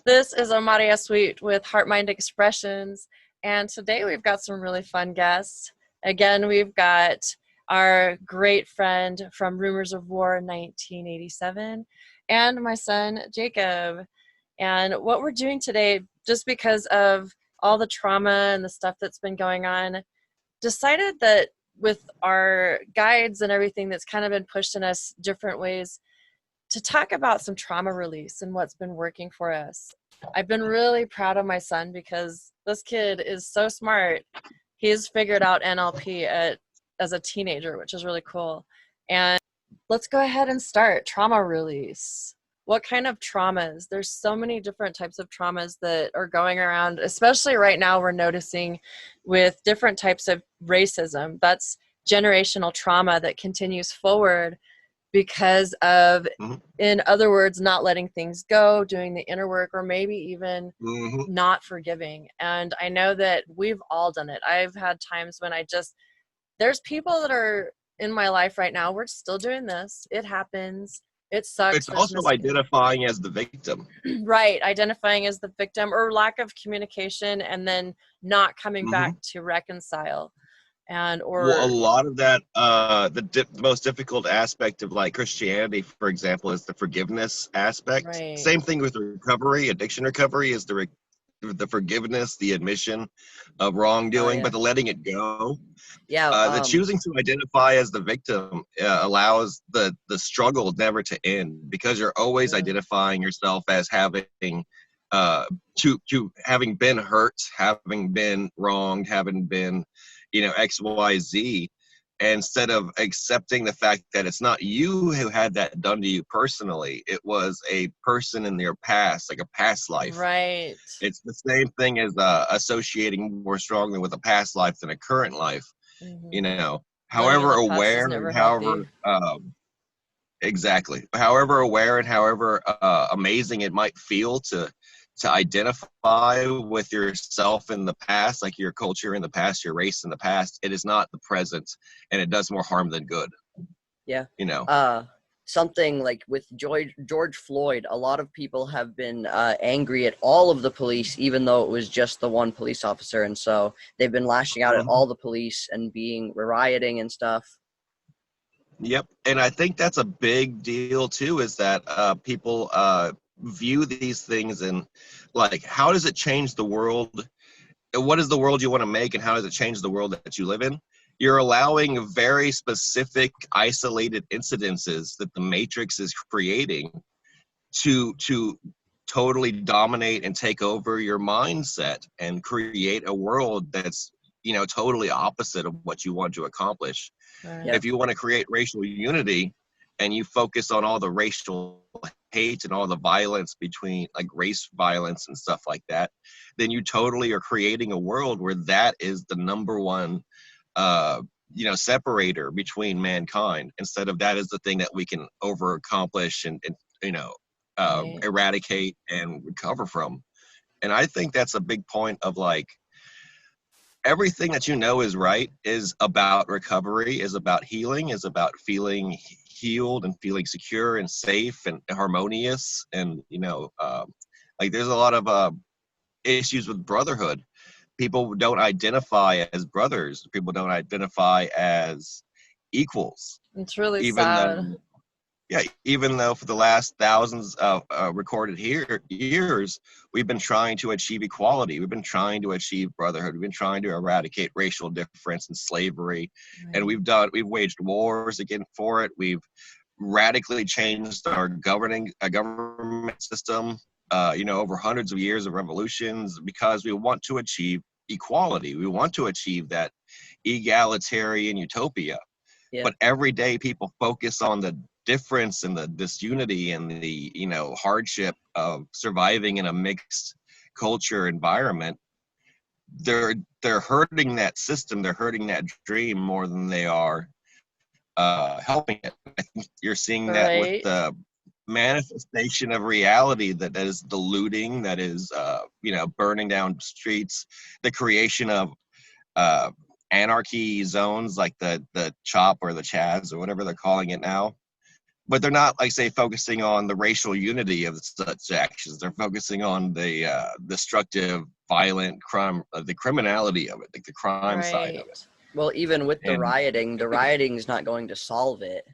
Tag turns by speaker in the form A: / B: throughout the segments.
A: This is Amária Sweet with HeartMind Expressions, and today we've got some really fun guests. Again, we've got our great friend from Rumors of War 1987 and my son Jacob. And what we're doing today, just because of all the trauma and the stuff that's been going on, decided that with our guides and everything that's kind of been pushed in us different ways, to talk about some trauma release and what's been working for us. I've been really proud of my son because this kid is so smart. He's figured out NLP as a teenager, which is really cool. And let's go ahead and start trauma release. What kind of traumas? There's so many different types of traumas that are going around, especially right now we're noticing with different types of racism. That's generational trauma that continues forward because of, in other words, not letting things go, doing the inner work, or maybe even not forgiving. And I know that we've all done it. I've had times when there's people that are in my life right now, we're still doing this. It happens. It sucks.
B: It's also identifying as the victim.
A: Right. Identifying as the victim or lack of communication and then not coming back to reconcile.
B: Well, a lot of that, the most difficult aspect of like Christianity, for example, is the forgiveness aspect.
A: Right.
B: Same thing with recovery. Addiction recovery is the forgiveness, the admission of wrongdoing, but the letting it go. The choosing to identify as the victim allows the struggle never to end, because you're always identifying yourself as having having been hurt, having been wronged, having been XYZ, instead of accepting the fact that it's not you who had that done to you personally. It was a person in your past, like a past life.
A: Right.
B: It's the same thing as associating more strongly with a past life than a current life. However aware and however however aware and however amazing it might feel to identify with yourself in the past, like your culture in the past, your race in the past, it is not the present, and it does more harm than good.
C: Yeah. Something like with George Floyd, a lot of people have been angry at all of the police, even though it was just the one police officer. And so they've been lashing out at all the police and rioting and stuff.
B: Yep. And I think that's a big deal too, is that people view these things and like, how does it change the world? What is the world you want to make, and how does it change the world that you live in? You're allowing very specific, isolated incidences that the Matrix is creating to totally dominate and take over your mindset and create a world that's totally opposite of what you want to accomplish. Right. If you want to create racial unity and you focus on all the racial hate and all the violence between, like, race violence and stuff like that, then you totally are creating a world where that is the number one separator between mankind, instead of that is the thing that we can accomplish and eradicate and recover from. And I think that's a big point of, like, everything that is right is about recovery, is about healing, is about feeling healed and feeling secure and safe and harmonious. And like, there's a lot of issues with brotherhood. People don't identify as brothers. People don't identify as equals.
A: It's really sad.
B: Even though for the last thousands of recorded years, we've been trying to achieve equality. We've been trying to achieve brotherhood. We've been trying to eradicate racial difference and slavery. Right. And we've waged wars for it. We've radically changed our government system, over hundreds of years of revolutions, because we want to achieve equality. We want to achieve that egalitarian utopia. Yeah. But every day people focus on the difference and the disunity and the hardship of surviving in a mixed culture environment. They're hurting that system. They're hurting that dream more than they are helping it. I think you're seeing that with the manifestation of reality that is the looting, that is burning down streets, the creation of anarchy zones like the CHOP or the Chaz or whatever they're calling it now. but they're not, like, say, focusing on the racial unity of such actions. They're focusing on the destructive, violent crime, the criminality of it, like the crime side of it.
C: Well, even with the rioting is not going to solve it.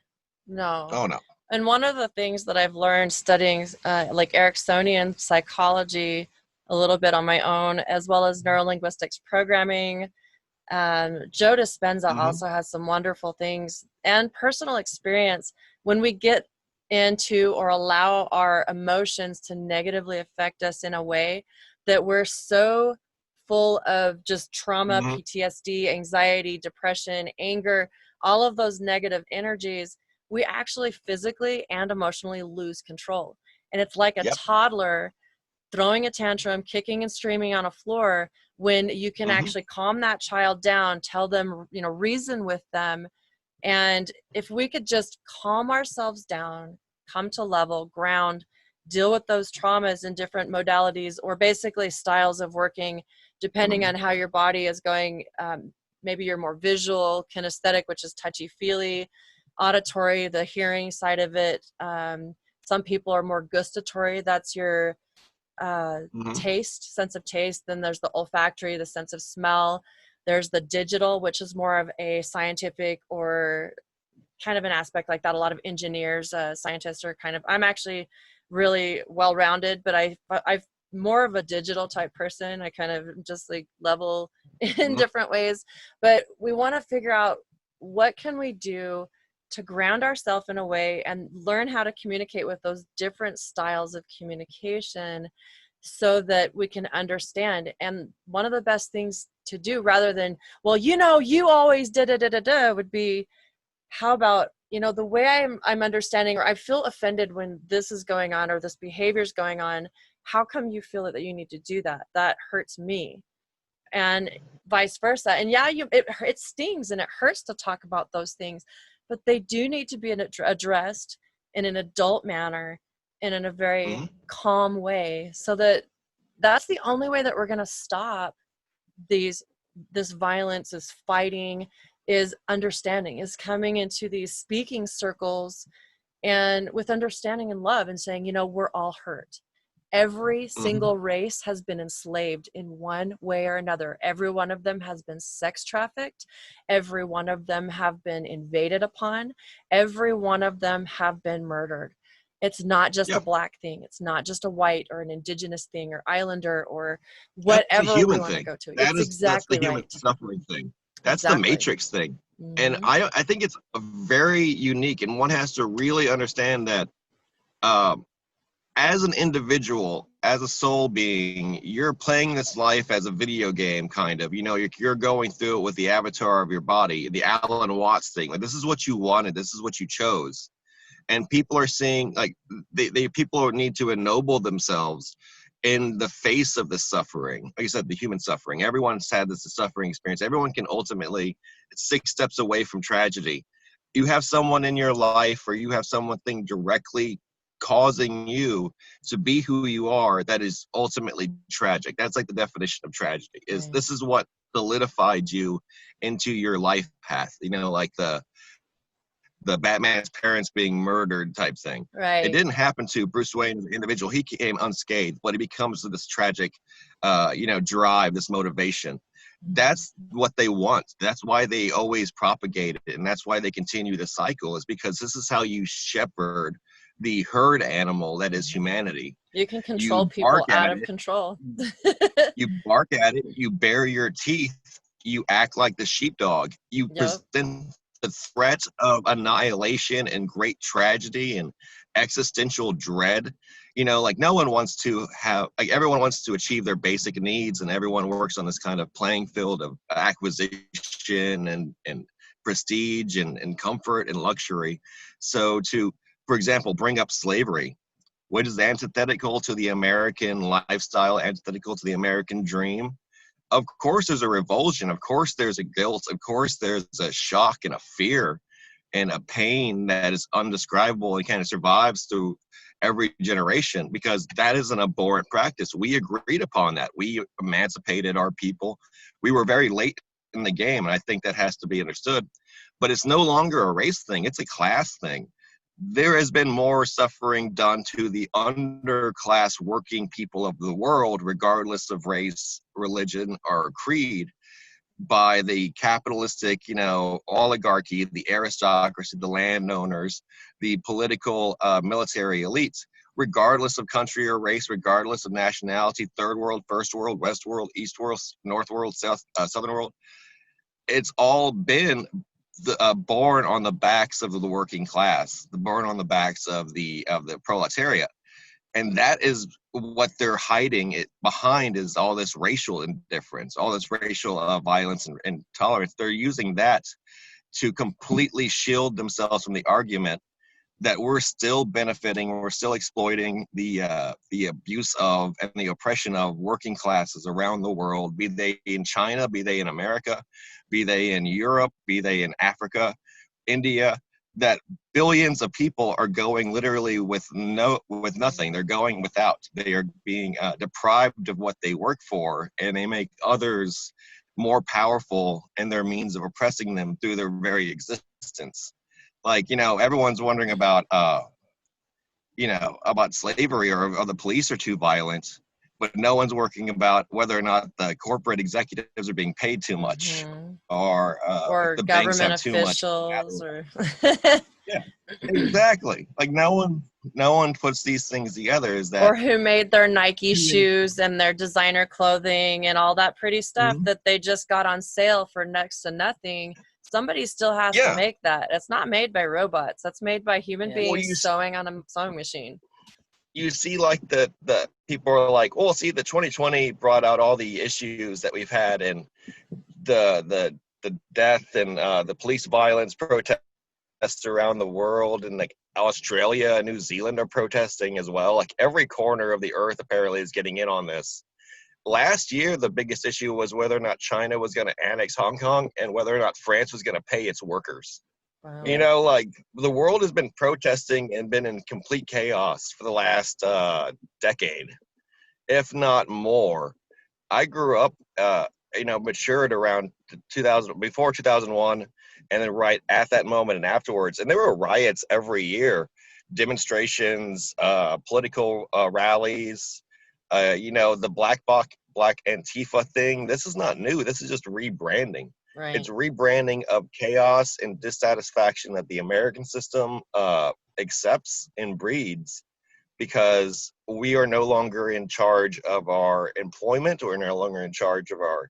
A: No.
B: Oh, no.
A: And one of the things that I've learned studying like Ericksonian psychology a little bit on my own, as well as neurolinguistics programming, Joe Dispenza also has some wonderful things and personal experience. When we get into or allow our emotions to negatively affect us in a way that we're so full of just trauma, PTSD, anxiety, depression, anger, all of those negative energies, we actually physically and emotionally lose control. And it's like a toddler throwing a tantrum, kicking and screaming on a floor, when you can actually calm that child down, tell them, you know, reason with them. And if we could just calm ourselves down, come to level, ground, deal with those traumas in different modalities or basically styles of working, depending on how your body is going. Maybe you're more visual, kinesthetic, which is touchy-feely, auditory, the hearing side of it. Some people are more gustatory. That's your taste, sense of taste. Then there's the olfactory, the sense of smell. There's the digital, which is more of a scientific or kind of an aspect like that. A lot of engineers, scientists are kind of, I'm actually really well-rounded, but I've more of a digital type person. I kind of just like level in different ways, but we want to figure out what can we do to ground ourselves in a way and learn how to communicate with those different styles of communication so that we can understand. And one of the best things to do, rather than, well, you know, you always did, would be, how about, you know, the way I'm understanding, or I feel offended when this is going on or this behavior is going on. How come you feel that you need to do that? That hurts me. And vice versa. And yeah, it stings and it hurts to talk about those things, but they do need to be addressed in an adult manner and in a very calm way, so that's the only way that we're going to stop this violence, this fighting, is understanding, is coming into these speaking circles and with understanding and love and saying, you know, we're all hurt. Every single race has been enslaved in one way or another. Every one of them has been sex trafficked. Every one of them have been invaded upon. Every one of them have been murdered. It's not just a black thing. It's not just a white or an indigenous thing or islander or whatever we want to go to.
B: That's the human suffering thing. That's the matrix thing. And I think it's very unique, and one has to really understand that as an individual, as a soul being, you're playing this life as a video game, kind of. You know, you're going through it with the avatar of your body, the Alan Watts thing. Like, this is what you wanted. This is what you chose. And people are seeing, like, people need to ennoble themselves in the face of the suffering. Like you said, the human suffering. Everyone's had this suffering experience. Everyone can ultimately, it's 6 steps away from tragedy. You have someone in your life, or you have something directly causing you to be who you are that is ultimately tragic. That's like the definition of tragedy. Is this is what solidified you into your life path. You know, like the Batman's parents being murdered type thing.
A: Right.
B: It didn't happen to Bruce Wayne as an individual. He came unscathed, but he becomes this tragic, drive, this motivation. That's what they want. That's why they always propagate it, and that's why they continue the cycle, is because this is how you shepherd the herd animal that is humanity.
A: You can control people out of control.
B: You bark at it, you bare your teeth, you act like the sheepdog. You present the threat of annihilation and great tragedy and existential dread. You know, like, no one wants to have, like, everyone wants to achieve their basic needs, and everyone works on this kind of playing field of acquisition and prestige and comfort and luxury. So to, for example, bring up slavery, which is antithetical to the American lifestyle, antithetical to the American dream. Of course there's a revulsion. Of course there's a guilt. Of course there's a shock and a fear and a pain that is undescribable and kind of survives through every generation, because that is an abhorrent practice. We agreed upon that. We emancipated our people. We were very late in the game, and I think that has to be understood. But it's no longer a race thing. It's a class thing. there has been more suffering done to the underclass working people of the world, regardless of race, religion, or creed, by the capitalistic, oligarchy, the aristocracy, the landowners, the political, military elites, regardless of country or race, regardless of nationality, third world, first world, west world, east world, north world, southern world. It's all been born on the backs of the working class, born on the backs of the proletariat. And that is what they're hiding it behind, is all this racial indifference, all this racial violence and intolerance. They're using that to completely shield themselves from the argument that we're still benefiting, we're still exploiting the abuse of and the oppression of working classes around the world, be they in China, be they in America, be they in Europe, be they in Africa, India, that billions of people are going literally with nothing. They're going without. They are being deprived of what they work for, and they make others more powerful in their means of oppressing them through their very existence. Like, everyone's wondering about slavery, or the police are too violent, but no one's working about whether or not the corporate executives are being paid too much, or the banks
A: government
B: have too much.
A: officials, or
B: Yeah, exactly. Like no one puts these things together. Is that,
A: or who made their Nike shoes and their designer clothing and all that pretty stuff that they just got on sale for next to nothing. Somebody still has to make that. It's not made by robots. That's made by human beings sewing on a sewing machine.
B: You see, like the people are like, oh, see, the 2020 brought out all the issues that we've had, and the death and the police violence protests around the world, and like Australia and New Zealand are protesting as well. Like every corner of the earth apparently is getting in on this. Last year, the biggest issue was whether or not China was going to annex Hong Kong, and whether or not France was going to pay its workers. Wow. Like the world has been protesting and been in complete chaos for the last decade, if not more. I grew up, matured around 2000, before 2001, and then right at that moment and afterwards. And there were riots every year, demonstrations, political rallies, the Black Antifa thing. This is not new. This is just rebranding. Right. It's rebranding of chaos and dissatisfaction that the American system accepts and breeds, because we are no longer in charge of our employment. We're no longer in charge of our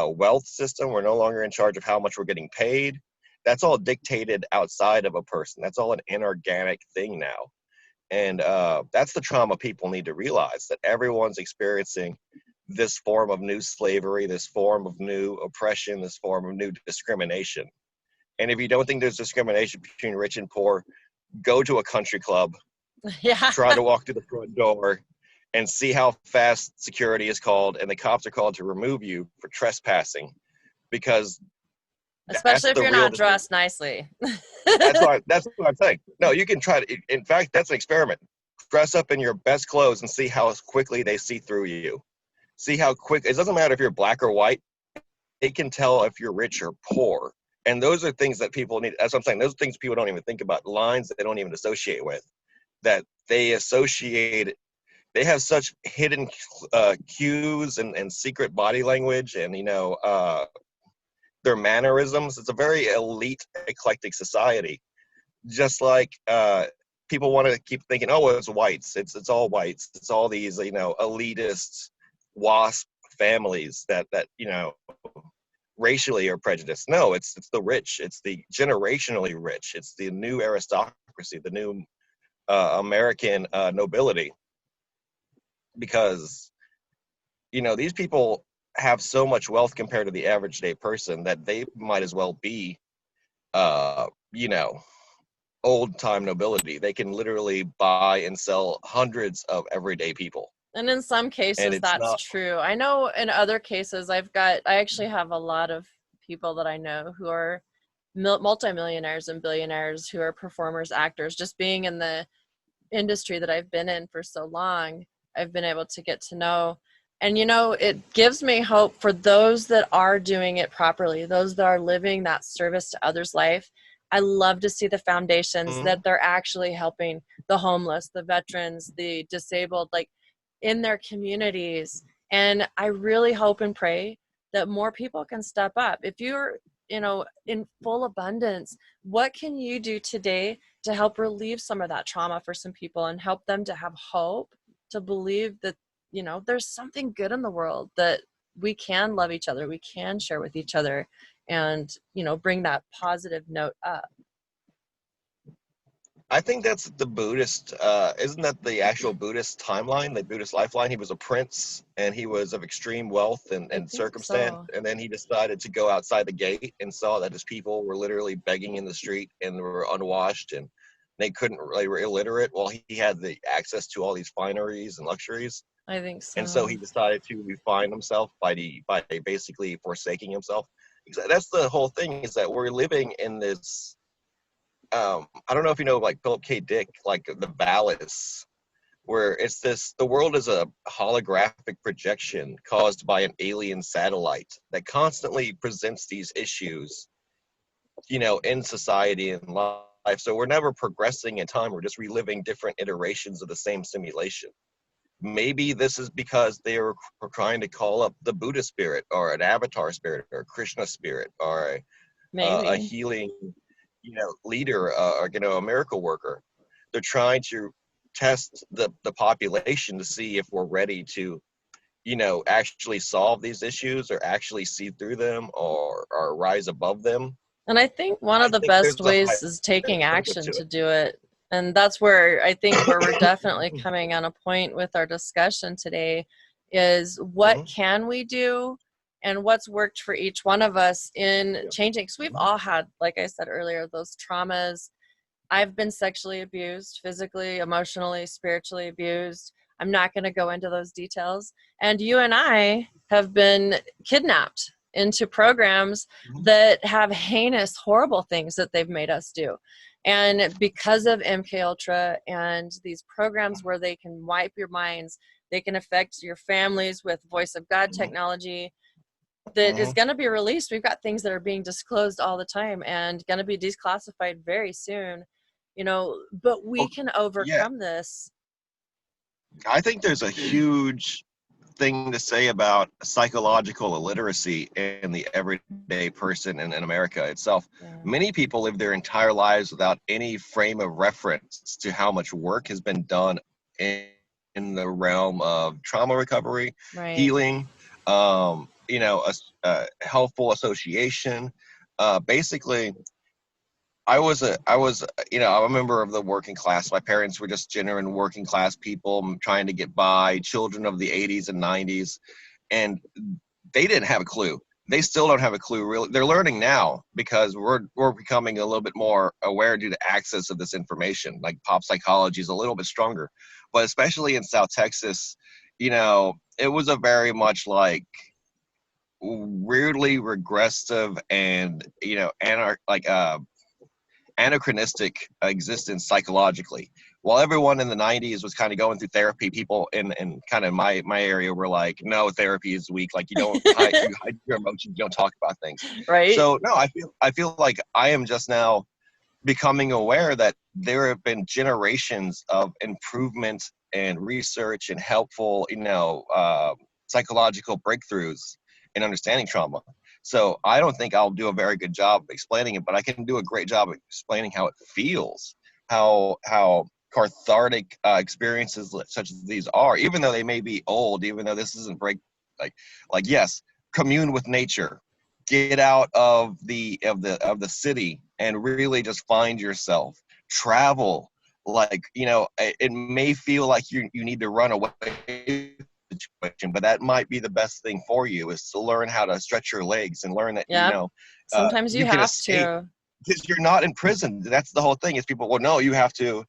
B: wealth system. We're no longer in charge of how much we're getting paid. That's all dictated outside of a person. That's all an inorganic thing now. And that's the trauma people need to realize, that everyone's experiencing this form of new slavery, this form of new oppression, this form of new discrimination. And if you don't think there's discrimination between rich and poor, go to a country club, try to walk through the front door, and see how fast security is called and the cops are called to remove you for trespassing. Because
A: especially if you're not dressed nicely.
B: That's what I'm saying. No, you can try to. In fact, that's an experiment. Dress up in your best clothes and see how quickly they see through you. See how quick. It doesn't matter if you're black or white. They can tell if you're rich or poor. And those are things that people need. That's what I'm saying. Those are things people don't even think about. Lines that they don't even associate with. That they associate. They have such hidden cues and secret body language, and their mannerisms. It's a very elite, eclectic society. Just like people want to keep thinking, oh, it's whites. It's all whites. It's all these, elitist WASP families that racially are prejudiced. No, it's the rich. It's the generationally rich. It's the new aristocracy, the new American nobility. Because, these people have so much wealth compared to the average day person that they might as well be, old time nobility. They can literally buy and sell hundreds of everyday people.
A: And in some cases, that's true. I know in other cases, I actually have a lot of people that I know who are multimillionaires and billionaires who are performers, actors. Just being in the industry that I've been in for so long, I've been able to get to know. And, it gives me hope for those that are doing it properly, those that are living that service to others' life. I love to see the foundations
B: Mhm.
A: that they're actually helping the homeless, the veterans, the disabled, like in their communities. And I really hope and pray that more people can step up. If you're, in full abundance, what can you do today to help relieve some of that trauma for some people and help them to have hope, to believe that, there's something good in the world, that we can love each other, we can share with each other, and, bring that positive note up.
B: I think that's the Buddhist, isn't that the actual Buddhist timeline, the Buddhist lifeline? He was a prince and he was of extreme wealth
A: I
B: and
A: think
B: circumstance.
A: so.
B: And then he decided to go outside the gate and saw that his people were literally begging in the street and were unwashed and they couldn't, they were illiterate. Well, he had the access to all these fineries and luxuries.
A: I think
B: And so
A: so.
B: he decided to refine himself by basically forsaking himself. That's the whole thing, is that we're living in this, I don't know if you know, like Philip K. Dick, like the Valis, where it's this, the world is a holographic projection caused by an alien satellite that constantly presents these issues, in society and life. So we're never progressing in time. We're just reliving different iterations of the same simulation. Maybe this is because they were trying to call up the Buddha spirit or an avatar spirit or a Krishna spirit or a
A: Maybe.
B: healing, leader, or, a miracle worker. They're trying to test the population to see if we're ready to, actually solve these issues or actually see through them or rise above them.
A: And I think one
B: I
A: of the
B: think
A: best
B: there's a
A: ways is
B: higher
A: taking
B: purpose
A: action
B: to
A: to
B: it.
A: do it. And that's where I think where we're definitely coming on a point with our discussion today is what
B: Mhm.
A: can we do and what's worked for each one of us in
B: Yeah.
A: changing. Because we've all had, like I said earlier, those traumas. I've been sexually abused, physically, emotionally, spiritually abused. I'm not going to go into those details. And you and I have been kidnapped into programs
B: Mhm.
A: that have heinous, horrible things that they've made us do. And because of MK Ultra and these programs where they can wipe your minds, they can affect your families with voice of God
B: Mhm.
A: technology that is
B: Mhm.
A: going to be released. We've got things that are being disclosed all the time and going to be declassified very soon, but we
B: Well,
A: can
B: yeah,
A: overcome this.
B: I think there's a huge thing to say about psychological illiteracy in the everyday person in America itself.
A: Yeah.
B: Many people live their entire lives without any frame of reference to how much work has been done in the realm of trauma recovery,
A: Right.
B: healing, helpful association. Basically, I'm a member of the working class. My parents were just genuine working class people trying to get by, children of the 80s and 90s, and they didn't have a clue. They still don't have a clue, really. They're learning now because we're becoming a little bit more aware due to access of this information. Like pop psychology is a little bit stronger, but especially in South Texas, it was a very much like weirdly regressive and anachronistic existence psychologically. While everyone in the 90s was kind of going through therapy, people in kind of my area were like, no, therapy is weak. Like you hide your emotions, you don't talk about things.
A: Right.
B: So no, I feel like I am just now becoming aware that there have been generations of improvement and research and helpful, psychological breakthroughs in understanding trauma. So I don't think I'll do a very good job of explaining it, but I can do a great job of explaining how it feels, how cathartic experiences such as these are, even though they may be old, even though this isn't like yes, commune with nature, get out of the city and really just find yourself, travel. Like, it may feel like you need to run away situation, but that might be the best thing for you, is to learn how to stretch your legs and learn that
A: Yeah. Sometimes you
B: you can
A: have
B: escape
A: to.
B: because you're not in prison. That's the whole thing. Is people, well, no, you have to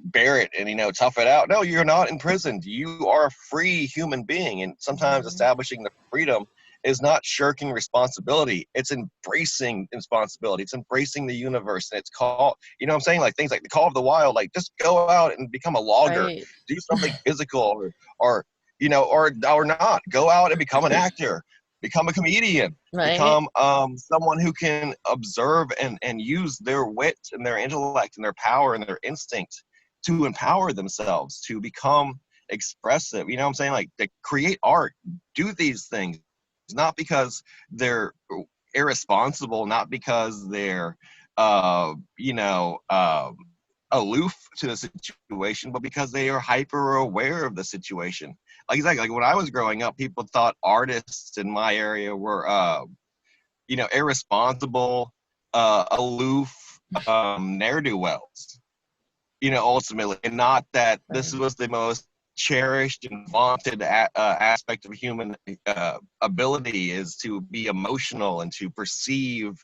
B: bear it and tough it out. No, you're not imprisoned. You are a free human being, and sometimes establishing the freedom is not shirking responsibility. It's embracing responsibility. It's embracing the universe, and it's called, what I'm saying, like things like the call of the wild. Like, just go out and become a logger,
A: Right.
B: do something physical, or not. Go out and become an actor. become a comedian,
A: Right.
B: become someone who can observe and use their wit and their intellect and their power and their instinct to empower themselves, to become expressive. You know what I'm saying? Like, to create art, do these things, not because they're irresponsible, not because they're aloof to the situation, but because they are hyper aware of the situation. Like, exactly, like when I was growing up, people thought artists in my area were irresponsible, aloof, ne'er-do-wells, ultimately, and not that this was the most cherished and vaunted aspect of human ability, is to be emotional and to perceive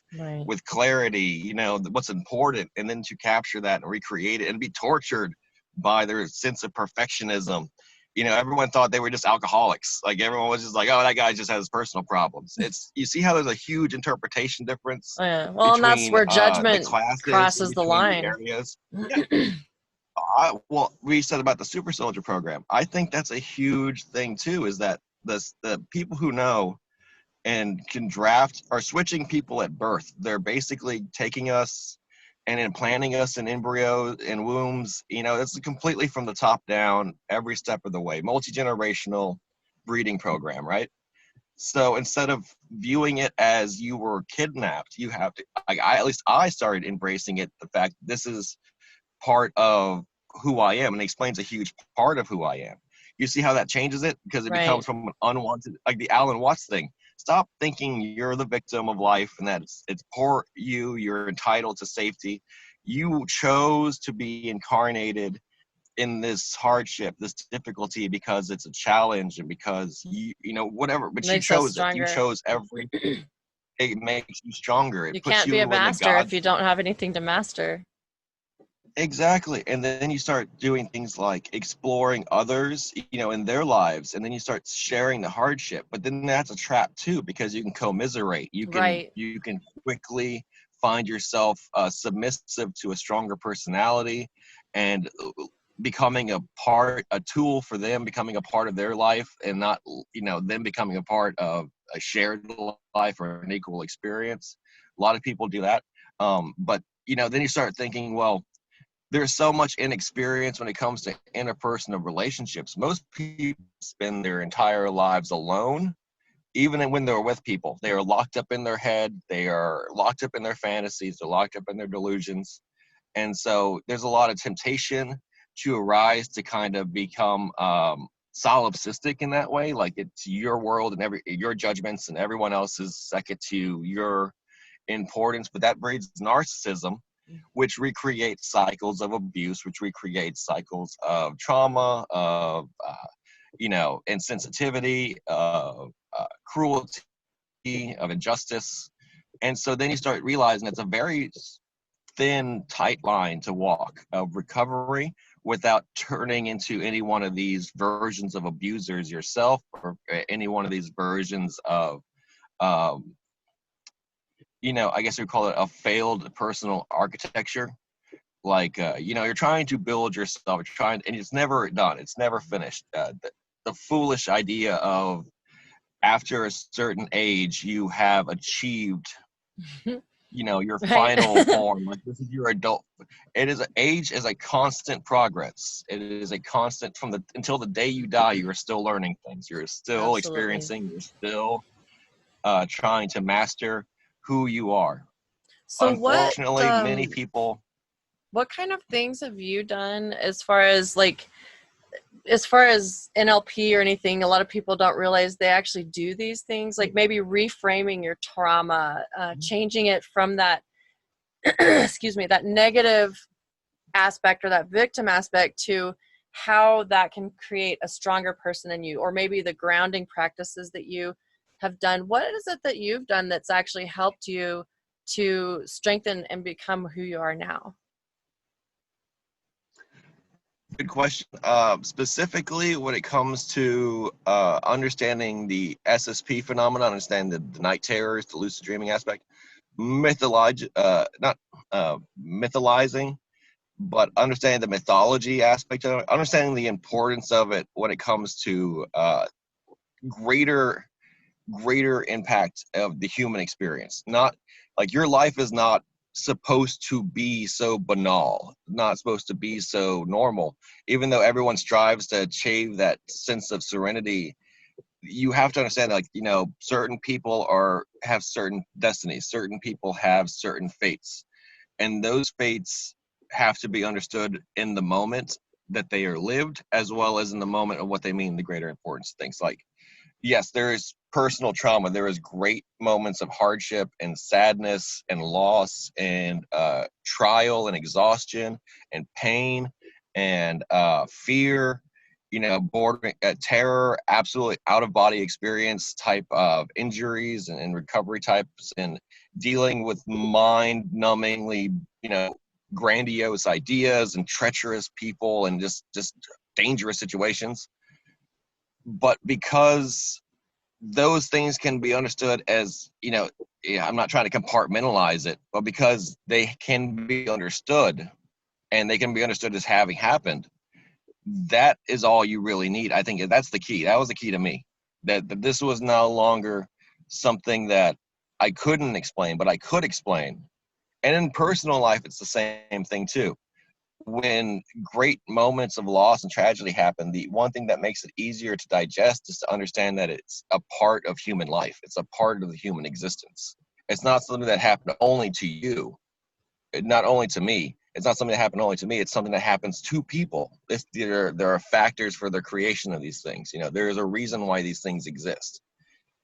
B: with clarity, what's important, and then to capture that and recreate it and be tortured by their sense of perfectionism. Everyone thought they were just alcoholics. Like, everyone was just like, oh, that guy just has personal problems. You see how there's a huge interpretation difference.
A: Well,
B: between,
A: and that's where judgment
B: the classes,
A: crosses the line.
B: The areas. Yeah. We said about the super soldier program. I think that's a huge thing too, is that the people who know and can draft are switching people at birth. They're basically taking us and implanting us in embryos and wombs. It's completely from the top down, every step of the way. Multi-generational breeding program, right? So instead of viewing it as you were kidnapped, you have to, at least I started embracing it, the fact this is part of who I am, and it explains a huge part of who I am. You see how that changes it? Because it becomes from an unwanted, like the Alan Watts thing. Stop thinking you're the victim of life and that it's poor you're entitled to safety. You chose to be incarnated in this hardship, this difficulty, because it's a challenge and because whatever, but you chose it. You chose it makes you stronger.
A: You can't be a master if you don't have anything to master.
B: Exactly. And then you start doing things like exploring others, in their lives, and then you start sharing the hardship. But then that's a trap too, because you can commiserate. You can quickly find yourself submissive to a stronger personality and becoming a tool for them, becoming a part of their life, and not, them becoming a part of a shared life or an equal experience. A lot of people do that. But then you start thinking, well, there's so much inexperience when it comes to interpersonal relationships. Most people spend their entire lives alone, even when they're with people. They are locked up in their head. They are locked up in their fantasies. They're locked up in their delusions. And so there's a lot of temptation to arise to kind of become solipsistic in that way. Like, it's your world and your judgments, and everyone else is second to your importance. But that breeds narcissism, which recreates cycles of abuse, which recreates cycles of trauma, of insensitivity, of cruelty, of injustice. And so then you start realizing it's a very thin, tight line to walk of recovery without turning into any one of these versions of abusers yourself, or any one of these versions of I guess we call it a failed personal architecture. Like, you're trying to build yourself, and it's never done. It's never finished. The foolish idea of after a certain age, you have achieved, your final form. Like, this is your adult. Age is a constant progress. It is a constant until the day you die. You are still learning things. You're still experiencing. You're still trying to master who you are. So unfortunately, many people.
A: What kind of things have you done as far as NLP or anything? A lot of people don't realize they actually do these things, like maybe reframing your trauma, changing it from that, that negative aspect or that victim aspect to how that can create a stronger person in you, or maybe the grounding practices that you have done. What is it that you've done that's actually helped you to strengthen and become who you are now?
B: Good question. Specifically, when it comes to understanding the SSP phenomenon, understanding the night terrors, the lucid dreaming aspect, mythologizing, but understanding the mythology aspect of it, understanding the importance of it when it comes to greater greater impact of the human experience. Not like your life is not supposed to be so banal, not supposed to be so normal. Even though everyone strives to achieve that sense of serenity, you have to understand, like, you know, certain people have certain destinies, certain people have certain fates, and those fates have to be understood in the moment that they are lived, as well as in the moment of what they mean, the greater importance of things. Like, yes, there is personal trauma. There is great moments of hardship and sadness and loss and trial and exhaustion and pain and fear, you know, bordering terror, absolutely out of body experience type of injuries and recovery types, and dealing with mind numbingly, you know, grandiose ideas and treacherous people and just dangerous situations. But because those things can be understood as, you know, I'm not trying to compartmentalize it, but because they can be understood and they can be understood as having happened, that is all you really need. I think that's the key. That was the key to me, that this was no longer something that I couldn't explain, but I could explain. And in personal life, it's the same thing too. When great moments of loss and tragedy happen, the one thing that makes it easier to digest is to understand that it's a part of human life. It's a part of the human existence. It's not something that happened only to you, not only to me. It's not something that happened only to me. It's something that happens to people. There are factors for the creation of these things. You know, there is a reason why these things exist,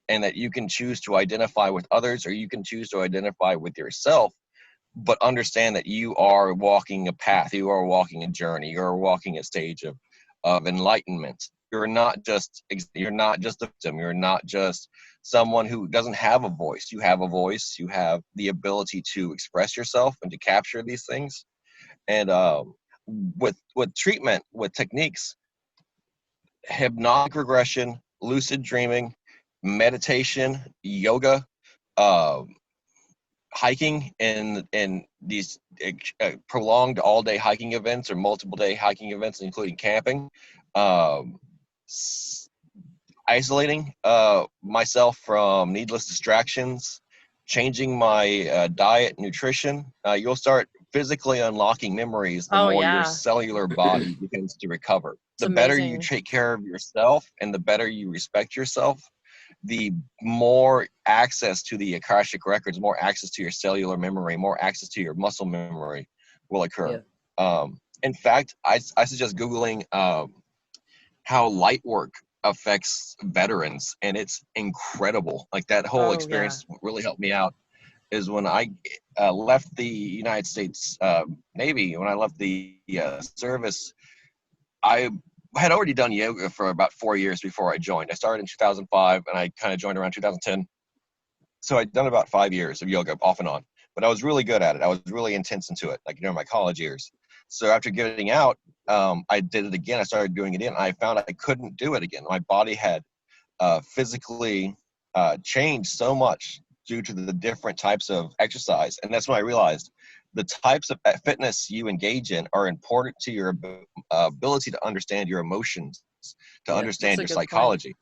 B: and that you can choose to identify with others, or you can choose to identify with yourself, but understand that you are walking a path, you are walking a journey, you are walking a stage of enlightenment. You're not just a victim. You're not just someone who doesn't have a voice. You have a voice. You have the ability to express yourself and to capture these things. And with treatment, with techniques, hypnotic regression, lucid dreaming, meditation, yoga, uh, hiking in these prolonged all-day hiking events or multiple-day hiking events, including camping, isolating myself from needless distractions, changing my diet, nutrition, you'll start physically unlocking memories the more your cellular body begins to recover. The better you take care of yourself and the better you respect yourself, the more access to the Akashic records, more access to your cellular memory, more access to your muscle memory will occur. Yeah. In fact, I suggest Googling how light work affects veterans, and it's incredible. Like, that whole experience really helped me out. Is when I left the United States Navy, when I left the service, I had already done yoga for about 4 years before I joined. I started in 2005, and I kind of joined around 2010. So I'd done about 5 years of yoga off and on, but I was really good at it. I was really intense into it, like during my college years. So after getting out, I did it again. I started doing it again. I found I couldn't do it again. My body had physically changed so much due to the different types of exercise. And that's when I realized the types of fitness you engage in are important to your ability to understand your emotions, to understand your psychology.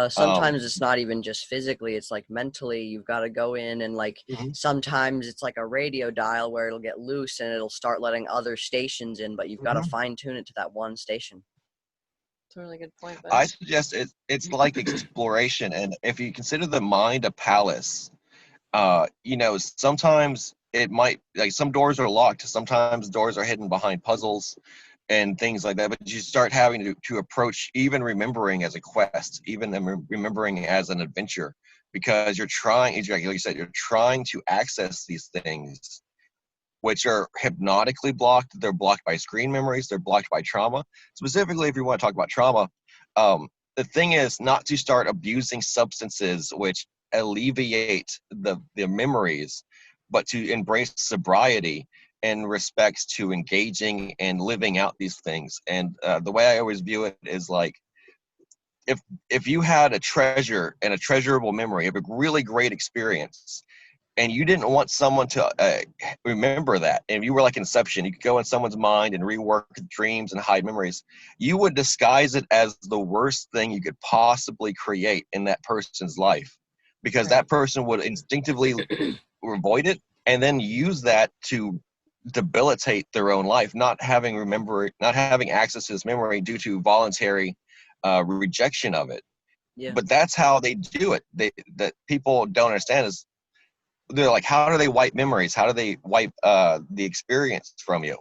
C: Sometimes it's not even just physically, it's like mentally. You've got to go in and like sometimes it's like a radio dial where it'll get loose and it'll start letting other stations in, but you've got to fine tune it to that one station.
A: That's a really good point.
B: I suggest it's like exploration. And if you consider the mind a palace, you know, sometimes it might, like, some doors are locked. Sometimes doors are hidden behind puzzles and things like that. But you start having to approach even remembering as a quest, even remembering as an adventure, because you're trying, like you said, you're trying to access these things which are hypnotically blocked. They're blocked by screen memories. They're blocked by trauma. Specifically, if you want to talk about trauma, the thing is not to start abusing substances which alleviate the memories, but to embrace sobriety in respects to engaging and living out these things. And the way I always view it is like, if you had a treasure and a treasurable memory of a really great experience, and you didn't want someone to remember that, and you were like Inception, you could go in someone's mind and rework dreams and hide memories, you would disguise it as the worst thing you could possibly create in that person's life, because that person would instinctively avoid it and then use that to debilitate their own life, not having access to this memory due to voluntary rejection of it.
C: Yeah.
B: But that's how they do it. That people don't understand is, they're like, how do they wipe memories? How do they wipe the experience from you?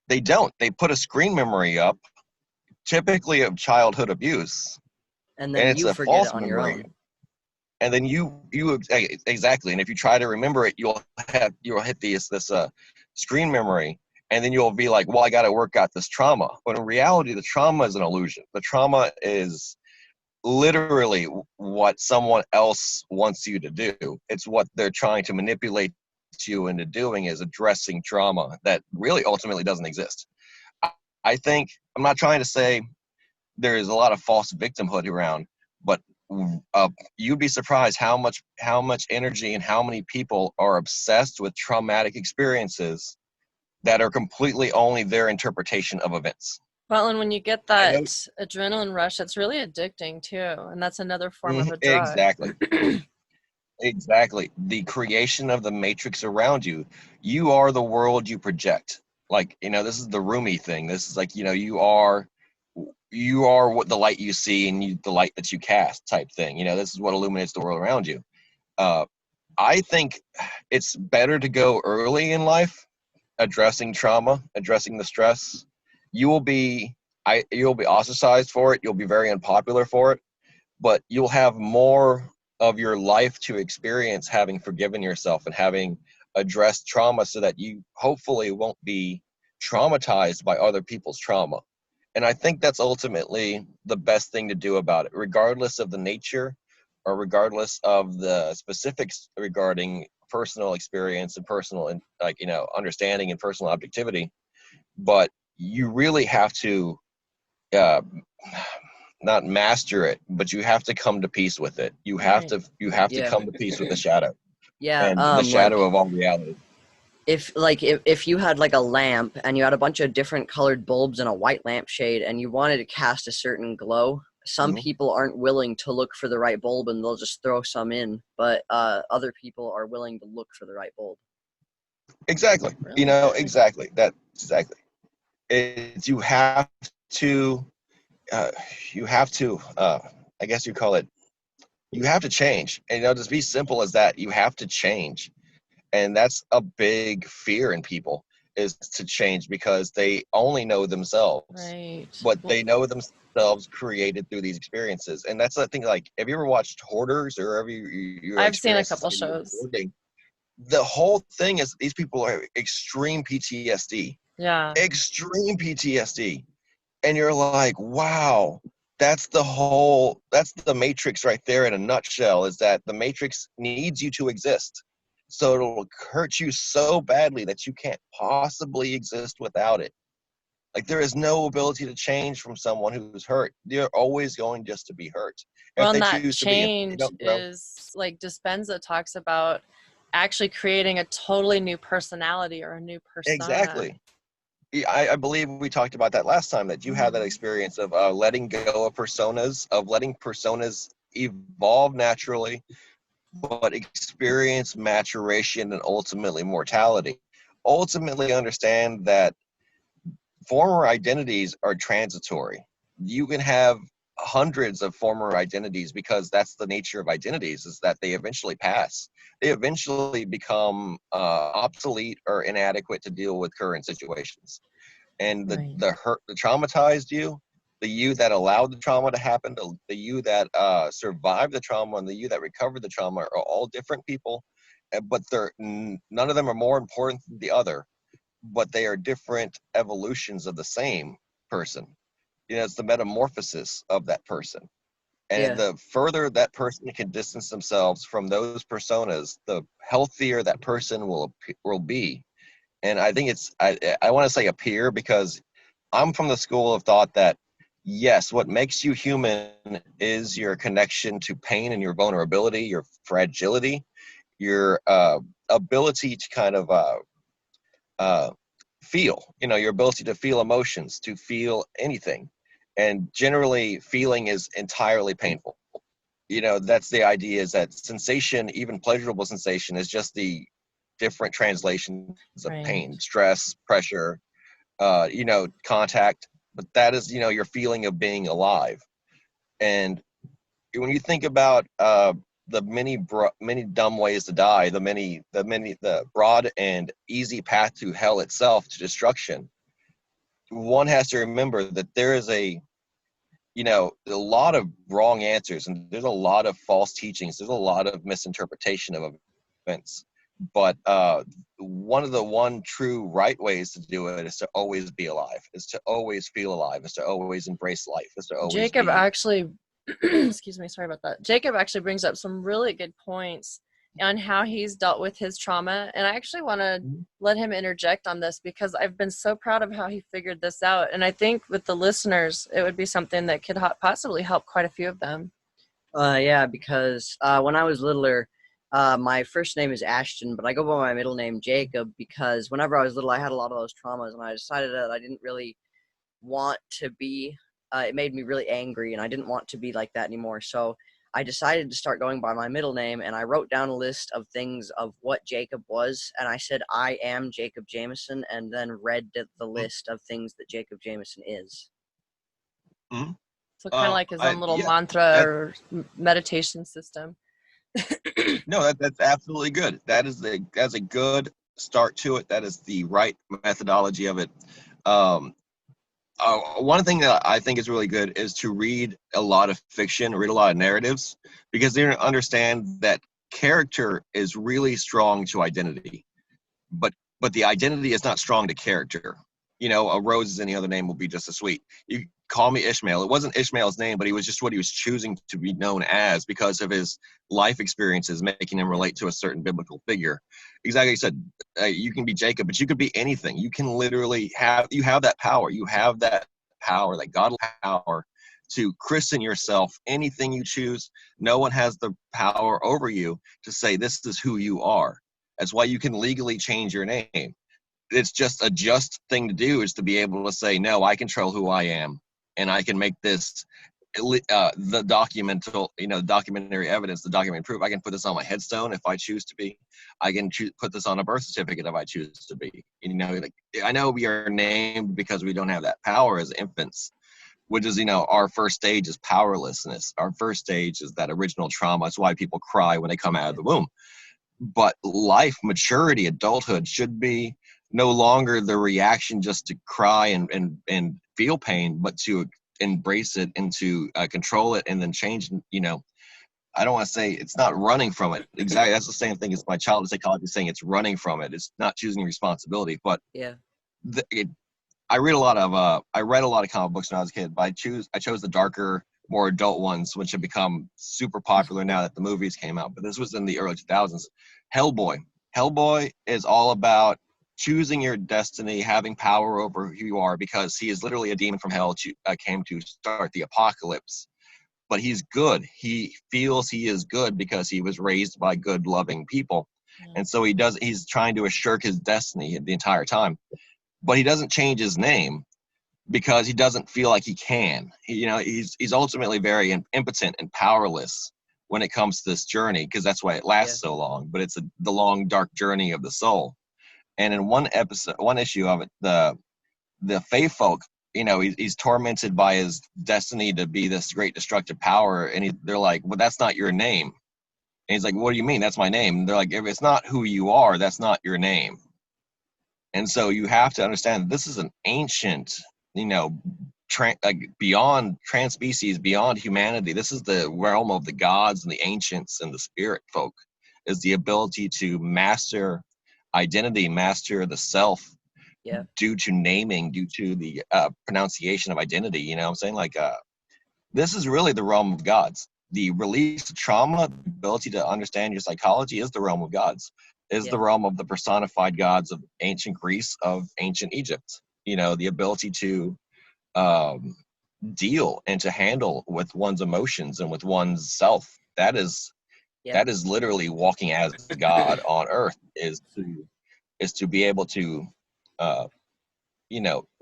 B: They don't. They put a screen memory up, typically of childhood abuse,
C: and
B: and
C: then
B: it's
C: you
B: a
C: forget
B: false
C: it on
B: memory.
C: your own.
B: And then you exactly. And if you try to remember it, you'll hit this screen memory, and then you'll be like, well, I got to work out this trauma. But in reality, the trauma is an illusion. The trauma is literally what someone else wants you to do. It's what they're trying to manipulate you into doing, is addressing trauma that really ultimately doesn't exist. I think, I'm not trying to say there is a lot of false victimhood around, but you'd be surprised how much energy and how many people are obsessed with traumatic experiences that are completely only their interpretation of events.
A: Well, and when you get that adrenaline rush, it's really addicting too, and that's another form of a drug.
B: Exactly. Exactly. The creation of the matrix around you. You are the world you project. Like, this is the Rumi thing. This is like, you are what the light you see, and the light that you cast type thing. This is what illuminates the world around you. I think it's better to go early in life, addressing trauma, addressing the stress. You'll be ostracized for it. You'll be very unpopular for it, but you'll have more of your life to experience having forgiven yourself and having addressed trauma, so that you hopefully won't be traumatized by other people's trauma. And I think that's ultimately the best thing to do about it, regardless of the nature or regardless of the specifics regarding personal experience and personal understanding and personal objectivity. But you really have to not master it, but you have to come to peace with it. You have to come to peace with the shadow.
C: Yeah.
B: And the shadow of all reality.
C: If you had like a lamp and you had a bunch of different colored bulbs and a white lampshade, and you wanted to cast a certain glow, some people aren't willing to look for the right bulb, and they'll just throw some in, but other people are willing to look for the right bulb.
B: Exactly.
C: Really?
B: Exactly. It's, you have to I guess you call it, you have to change. And just be simple as that. You have to change. And that's a big fear in people, is to change, because they only know themselves.
A: Right.
B: But they know themselves created through these experiences. And that's the thing. Like, have you ever watched Hoarders, or have you
A: I've seen a couple shows.
B: Hoarding? The whole thing is, these people are extreme PTSD.
A: Yeah.
B: Extreme PTSD. And you're like, wow, that's the matrix right there in a nutshell, is that the matrix needs you to exist. So it'll hurt you so badly that you can't possibly exist without it. Like, there is no ability to change from someone who's hurt. They're always going just to be hurt.
A: Well, and that change is, like Dispenza talks about, actually creating a totally new personality or a new persona.
B: Exactly. I believe we talked about that last time, that you had that experience of letting go of personas, of letting personas evolve naturally, but experience maturation and ultimately mortality. Ultimately understand that former identities are transitory. You can have hundreds of former identities, because that's the nature of identities, is that they eventually pass. They eventually become obsolete or inadequate to deal with current situations. And the hurt, the traumatized you, the you that allowed the trauma to happen, the you that survived the trauma, and the you that recovered the trauma, are all different people, but none of them are more important than the other, but they are different evolutions of the same person. It's the metamorphosis of that person. And the further that person can distance themselves from those personas, the healthier that person will be. And I think I want to say appear, because I'm from the school of thought that, yes, what makes you human is your connection to pain and your vulnerability, your fragility. your ability to kind of feel, your ability to feel emotions, to feel anything. And generally feeling is entirely painful. That's the idea, is that sensation, even pleasurable sensation, is just the different translations of pain, stress, pressure, contact. But that is, your feeling of being alive. And when you think about the many dumb ways to die, the broad and easy path to hell itself, to destruction, one has to remember that there is a lot of wrong answers, and there's a lot of false teachings. There's a lot of misinterpretation of events. But one true right ways to do it is to always be alive, is to always feel alive, is to always embrace life, is to always
A: Jacob actually, excuse me, sorry about that. Jacob actually brings up some really good points on how he's dealt with his trauma. And I actually want to let him interject on this, because I've been so proud of how he figured this out. And I think with the listeners, it would be something that could possibly help quite a few of them.
C: Yeah, because when I was littler, my first name is Ashton, but I go by my middle name Jacob, because whenever I was little, I had a lot of those traumas, and I decided that I didn't really want to be, it made me really angry, and I didn't want to be like that anymore. So I decided to start going by my middle name, and I wrote down a list of things of what Jacob was, and I said, I am Jacob Jameson, and then read the list of things that Jacob Jameson is.
B: Mm-hmm.
A: So kind of like his own little mantra or meditation system.
B: No, that's absolutely good. That's a good start to it. That is the right methodology of it. One thing that I think is really good is to read a lot of fiction, read a lot of narratives, because they understand that character is really strong to identity, but the identity is not strong to character. A rose as any other name will be just as sweet. You call me Ishmael. It wasn't Ishmael's name, but he was just what he was choosing to be known as because of his life experiences, making him relate to a certain biblical figure. Exactly, you said you can be Jacob, but you could be anything. You can literally have that power. You have that power, that godly power, to christen yourself anything you choose. No one has the power over you to say this is who you are. That's why you can legally change your name. It's just a just thing to do, is to be able to say, no, I control who I am, and I can make this the documentary evidence, the documentary proof. I can put this on my headstone if I choose to be. I can put this on a birth certificate if I choose to be. I know we are named because we don't have that power as infants, which is, our first stage is powerlessness. Our first stage is that original trauma. That's why people cry when they come out of the womb. But life, maturity, adulthood should be no longer the reaction just to cry and feel pain, but to embrace it and to control it and then change. I don't want to say it's not running from it. Exactly. That's the same thing as my childhood psychology saying it's running from it. It's not choosing responsibility. But
C: yeah,
B: I read a lot of comic books when I was a kid, but I chose the darker, more adult ones, which have become super popular now that the movies came out. But this was in the early 2000s. Hellboy is all about choosing your destiny, having power over who you are, because he is literally a demon from hell came to start the apocalypse. But he's good. He feels he is good because he was raised by good, loving people. And so he's trying to shirk his destiny the entire time. But he doesn't change his name because he doesn't feel like he can. He's ultimately very impotent and powerless when it comes to this journey, because that's why it lasts so long. But it's the long, dark journey of the soul. And in one issue of it, the Fae folk, he's tormented by his destiny to be this great destructive power, and they're like, well, that's not your name. And he's like, what do you mean? That's my name. And they're like, if it's not who you are, that's not your name. And so you have to understand that this is an ancient, beyond trans-species, beyond humanity. This is the realm of the gods and the ancients and the spirit folk, is the ability to master identity, master the self, due to naming, due to the pronunciation of identity. I'm saying? This is really the realm of gods. The release of trauma, the ability to understand your psychology, is the realm of gods, is the realm of the personified gods of ancient Greece, of ancient Egypt. The ability to deal and to handle with one's emotions and with one's self. That is That is literally walking as God on earth, is to be able to,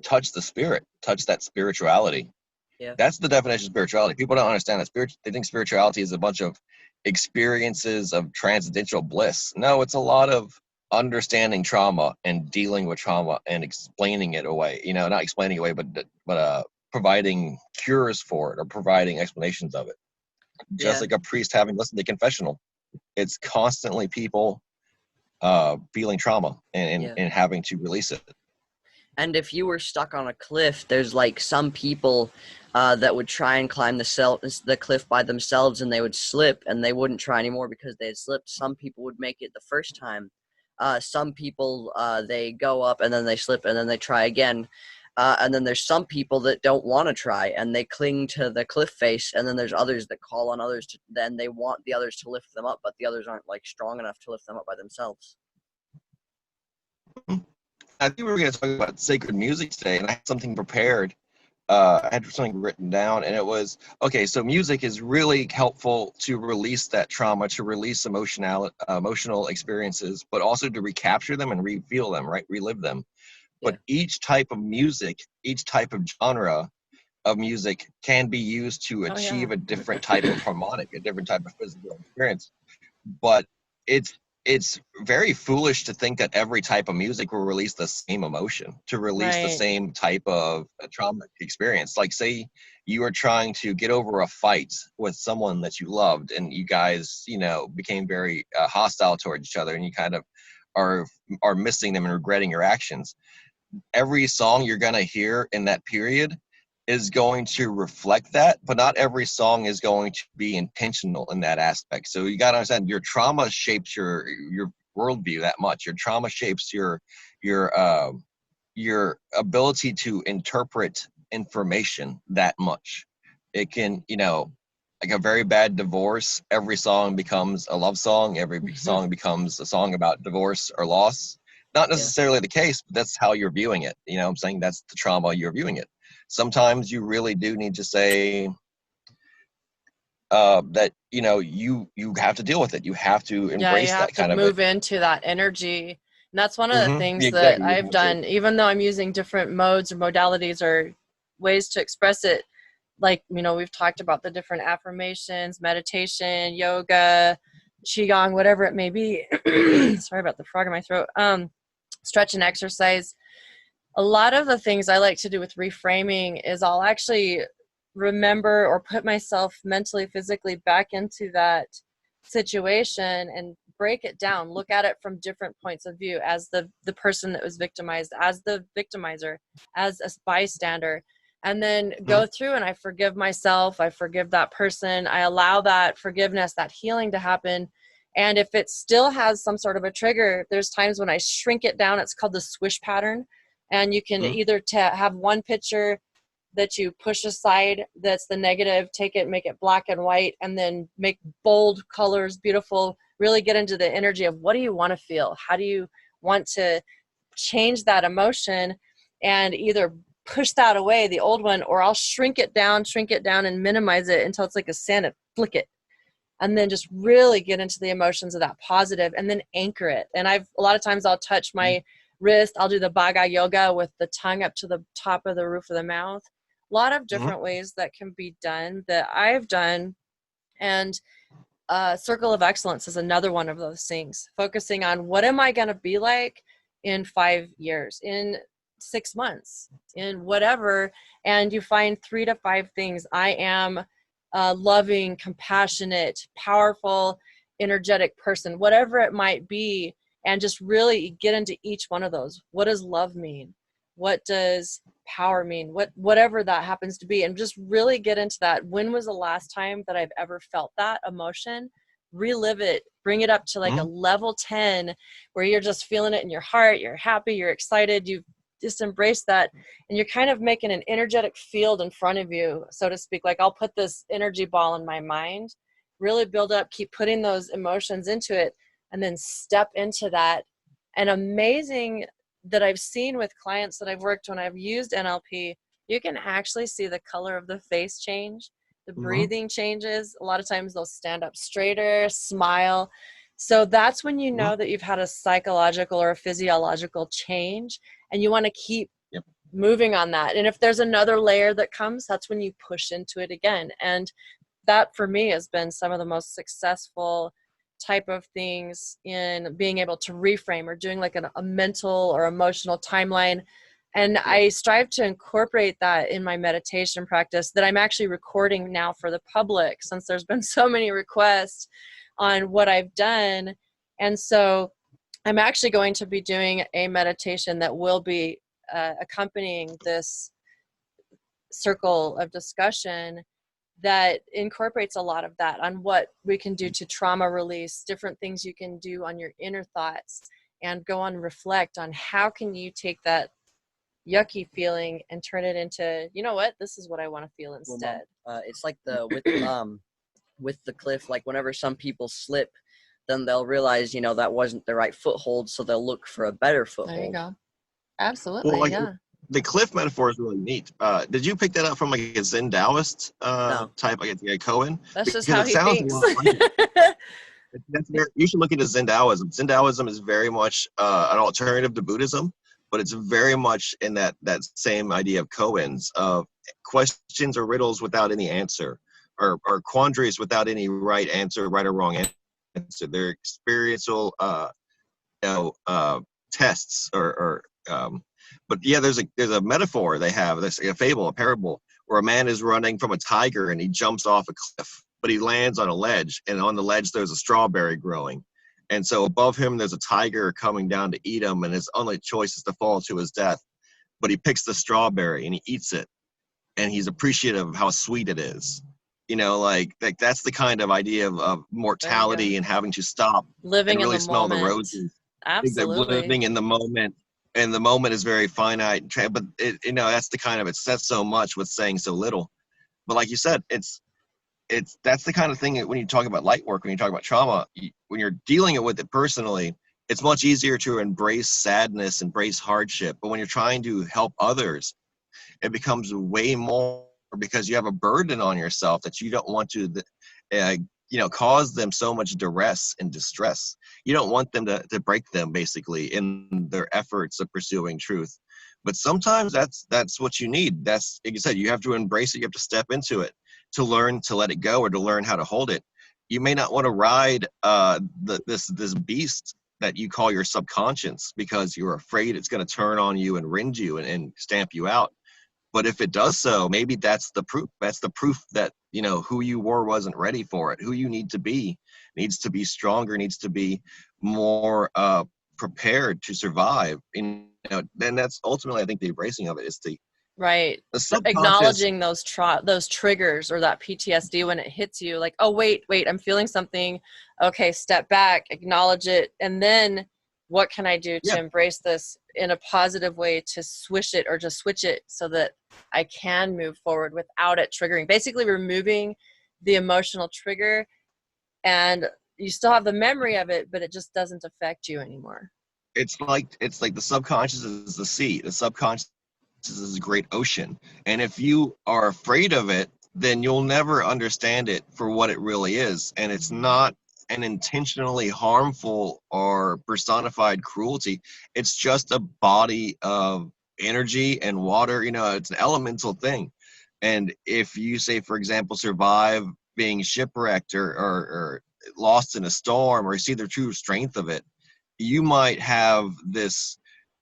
B: touch the spirit, touch that spirituality.
C: Yeah.
B: That's the definition of spirituality. People don't understand that they think spirituality is a bunch of experiences of transcendental bliss. No, it's a lot of understanding trauma and dealing with trauma and explaining it away. Not explaining it away, but providing cures for it or providing explanations of it. Just like a priest having listened to confessional. It's constantly people feeling trauma and having to release it.
C: And if you were stuck on a cliff, there's like some people that would try and climb the cliff by themselves, and they would slip, and they wouldn't try anymore because they had slipped. Some people would make it the first time. Some people, they go up, and then they slip, and then they try again. And then there's some people that don't want to try, and they cling to the cliff face. And then there's others that call on others then they want the others to lift them up, but the others aren't like strong enough to lift them up by themselves.
B: I think we were going to talk about sacred music today, and I had something prepared. I had something written down, and it was, okay, so music is really helpful to release that trauma, to release emotional experiences, but also to recapture them and re-feel them, right? Relive them. But each type of music, each type of genre of music can be used to achieve a different type of harmonic, a different type of physical experience. But it's very foolish to think that every type of music will release the same emotion, to release the same type of trauma experience. Like, say you were trying to get over a fight with someone that you loved, and you guys, became very hostile towards each other, and you kind of are missing them and regretting your actions. Every song you're going to hear in that period is going to reflect that, but not every song is going to be intentional in that aspect. So you got to understand, your trauma shapes your worldview that much. Your trauma shapes your ability to interpret information that much. It can, like a very bad divorce, every song becomes a love song. Every song becomes a song about divorce or loss. Not necessarily the case, but that's how you're viewing it. I'm saying that's the trauma you're viewing it. Sometimes you really do need to say that, you have to deal with it. You have to embrace that kind of
A: move into that energy. And that's one of the things that I've done, even though I'm using different modes or modalities or ways to express it. Like, we've talked about the different affirmations, meditation, yoga, qigong, whatever it may be. Sorry about the frog in my throat. Stretch and exercise. A lot of the things I like to do with reframing is I'll actually remember or put myself mentally, physically back into that situation and break it down, look at it from different points of view, as the person that was victimized, as the victimizer, as a bystander, and then go through and I forgive myself, I forgive that person, I allow that forgiveness, that healing to happen. And if it still has some sort of a trigger, there's times when I shrink it down. It's called the swish pattern. And you can either have one picture that you push aside that's the negative, take it, make it black and white, and then make bold colors, beautiful, really get into the energy of what do you want to feel? How do you want to change that emotion? And either push that away, the old one, or I'll shrink it down and minimize it until it's like a sand and flick it. And then just really get into the emotions of that positive and then anchor it. And a lot of times I'll touch my wrist. I'll do the Bhaga yoga with the tongue up to the top of the roof of the mouth. A lot of different ways that can be done that I've done. And circle of excellence is another one of those things. Focusing on what am I going to be like in 5 years, in 6 months, in whatever. And you find 3 to 5 things. I am loving, compassionate, powerful, energetic person, whatever it might be, and just really get into each one of those. What does love mean? What does power mean? Whatever that happens to be, and just really get into that. When was the last time that I've ever felt that emotion? Relive it, bring it up to like a level 10 where you're just feeling it in your heart, you're happy, you're excited, you've just embrace that, and you're kind of making an energetic field in front of you, so to speak. Like, I'll put this energy ball in my mind, really build up, keep putting those emotions into it, and then step into that. And amazing that I've seen with clients that I've worked when I've used NLP, you can actually see the color of the face change. the breathing changes. A lot of times they'll stand up straighter, smile. So that's when you know that you've had a psychological or a physiological change, and you want to keep moving on that. And if there's another layer that comes, that's when you push into it again. And that for me has been some of the most successful type of things in being able to reframe or doing like a mental or emotional timeline. And I strive to incorporate that in my meditation practice that I'm actually recording now for the public, since there's been so many requests on what I've done. And so I'm actually going to be doing a meditation that will be accompanying this circle of discussion that incorporates a lot of that on what we can do to trauma release, different things you can do on your inner thoughts, and go on and reflect on how can you take that yucky feeling and turn it into, you know what, this is what I want to feel instead.
C: It's like with the cliff, like whenever some people slip, then they'll realize, that wasn't the right foothold, so they'll look for a better foothold.
A: There you go. Absolutely.
B: Well, the cliff metaphor is really neat. Did you pick that up from like a Zen Taoist type, like a Cohen?
A: That's just how he thinks.
B: You should look into Zen Taoism. Zen Taoism is very much an alternative to Buddhism, but it's very much in that same idea of koans, of questions or riddles without any answer, or quandaries without any right answer, right or wrong answer. They're experiential tests but yeah, there's a metaphor they have. There's a fable, a parable, where a man is running from a tiger and he jumps off a cliff, but he lands on a ledge, and on the ledge there's a strawberry growing. And so above him there's a tiger coming down to eat him, and his only choice is to fall to his death. But he picks the strawberry and he eats it, and he's appreciative of how sweet it is. Like that's the kind of idea of mortality and having to stop,
A: living
B: and really
A: in the
B: smell
A: moment.
B: the roses.
A: Absolutely.
B: Living in the moment. And the moment is very finite, but that's the kind of, it says so much with saying so little. But like you said, that's the kind of thing that when you talk about light work, when you talk about trauma, when you're dealing with it personally, it's much easier to embrace sadness, embrace hardship. But when you're trying to help others, it becomes way more, because you have a burden on yourself that you don't want to cause them so much duress and distress. You don't want them to break them, basically, in their efforts of pursuing truth. But sometimes that's what you need. That's, like you said, you have to embrace it. You have to step into it to learn to let it go, or to learn how to hold it. You may not want to ride this beast that you call your subconscious, because you're afraid it's going to turn on you and rend you and stamp you out. But if it does so, maybe that's the proof. That's the proof that, who you were wasn't ready for it. Who you need to be needs to be stronger, needs to be more prepared to survive. And that's ultimately, I think, the embracing of it is the
A: acknowledging those triggers or that PTSD when it hits you. Like, oh, wait, I'm feeling something. Okay, step back, acknowledge it, and then what can I do to embrace this in a positive way, to swish it or to switch it so that I can move forward without it triggering. Basically removing the emotional trigger, and you still have the memory of it, but it just doesn't affect you anymore.
B: It's like the subconscious is the sea. The subconscious is a great ocean. And if you are afraid of it, then you'll never understand it for what it really is. And it's not an intentionally harmful or personified cruelty. It's just a body of energy and water. It's an elemental thing. And if you say, for example, survive being shipwrecked or lost in a storm, or see the true strength of it, you might have this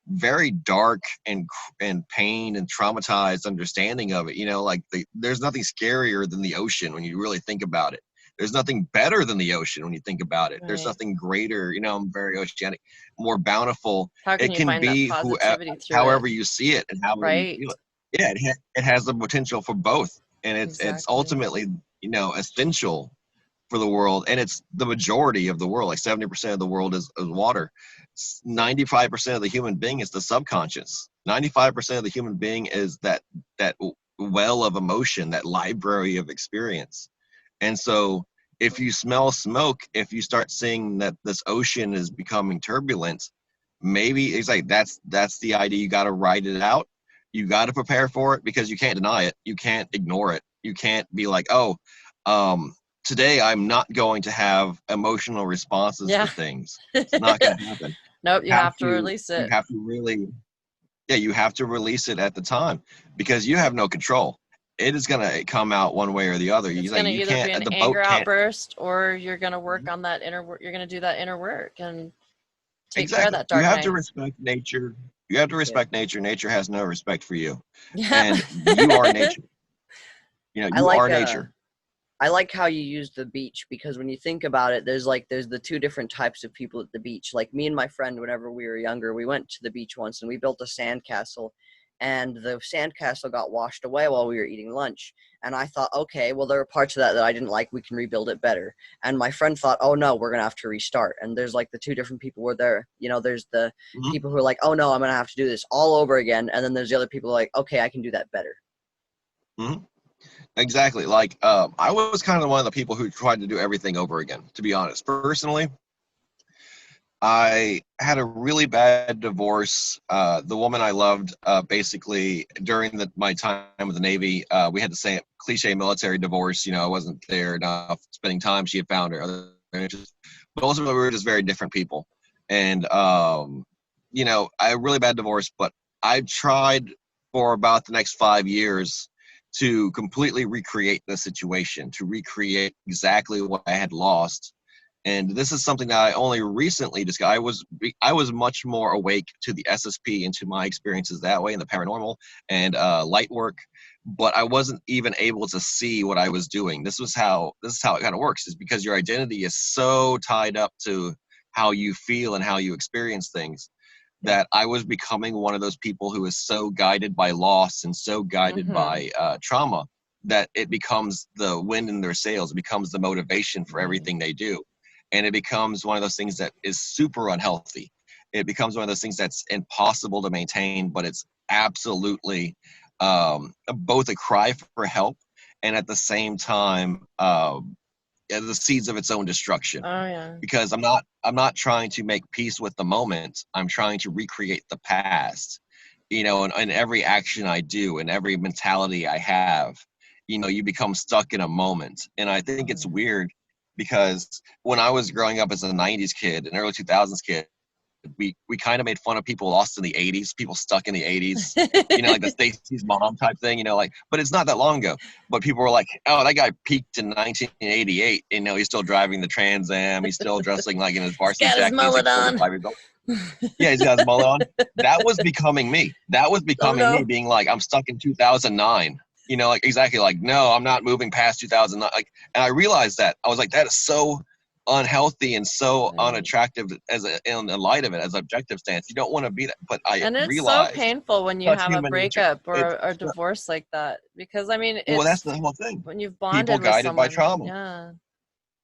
B: very dark and pained and traumatized understanding of it. There's nothing scarier than the ocean when you really think about it. There's nothing better than the ocean when you think about it. Right. There's nothing greater. I'm very oceanic, more bountiful.
A: It can be
B: however you see it and however you feel it. Yeah, it has the potential for both, and it's ultimately essential for the world, and it's the majority of the world. Like 70% of the world is water. 95% of the human being is the subconscious. 95% of the human being is that well of emotion, that library of experience. And so if you smell smoke, if you start seeing that this ocean is becoming turbulent, maybe it's like that's the idea. You got to write it out. You got to prepare for it, because you can't deny it. You can't ignore it. You can't be like, oh, today I'm not going to have emotional responses to things. It's not going to happen.
A: Nope, you have to release it.
B: You have to really, you have to release it at the time, because you have no control. It is going to come out one way or the other.
A: It's going to either be an anger outburst, or you're going to work on that inner work. You're going to do that inner work and take care of that dark
B: You have
A: night.
B: to respect nature. You have to respect nature. Nature has no respect for you.
A: Yeah.
B: And you are nature. You are nature.
C: I like how you use the beach, because when you think about it, there's the two different types of people at the beach. Like me and my friend, whenever we were younger, we went to the beach once and we built a sandcastle, and the sandcastle got washed away while we were eating lunch. And I thought, okay, well, there are parts of that I didn't like. We can rebuild it better. And my friend thought, oh no, we're going to have to restart. And there's the two different people were there. There's the people who are like, oh no, I'm going to have to do this all over again. And then there's the other people who are like, okay, I can do that better.
B: Mm-hmm. Exactly. I was kind of one of the people who tried to do everything over again, to be honest. Personally, I had a really bad divorce. The woman I loved, basically, during my time with the Navy, we had the same cliche military divorce. I wasn't there enough spending time. She had found her other interests. But ultimately, we were just very different people. And, I had a really bad divorce, but I tried for about the next 5 years to completely recreate the situation, to recreate exactly what I had lost. And this is something that I only recently discovered. I was much more awake to the SSP and to my experiences that way, and the paranormal and light work, but I wasn't even able to see what I was doing. This is how it kind of works, is because your identity is so tied up to how you feel and how you experience things, that I was becoming one of those people who is so guided by loss and so guided by trauma that it becomes the wind in their sails. It becomes the motivation for everything they do. And it becomes one of those things that is super unhealthy. It becomes one of those things that's impossible to maintain, but it's absolutely both a cry for help and at the same time the seeds of its own destruction.
A: Oh yeah.
B: Because I'm not trying to make peace with the moment. I'm trying to recreate the past. And every action I do and every mentality I have, you become stuck in a moment. And I think it's weird, because when I was growing up as a 90s kid, an early 2000s kid, we kind of made fun of people lost in the 80s, people stuck in the 80s, like the Stacy's mom type thing, but it's not that long ago. But people were like, oh, that guy peaked in 1988. He's still driving the Trans Am. He's still dressing like in his varsity jacket.
A: His mullet on.
B: Yeah, he's got his mullet on. That was becoming me. That was becoming me, being like, I'm stuck in 2009. Exactly, no, I'm not moving past 2009. And I realized that. I was like, that is so unhealthy and so unattractive in the light of it, as an objective stance. You don't want to be that. But it's
A: so painful when you have a breakup or a divorce like that, because
B: that's the whole thing.
A: When you've bonded
B: people guided
A: with someone,
B: by trauma.
A: Yeah.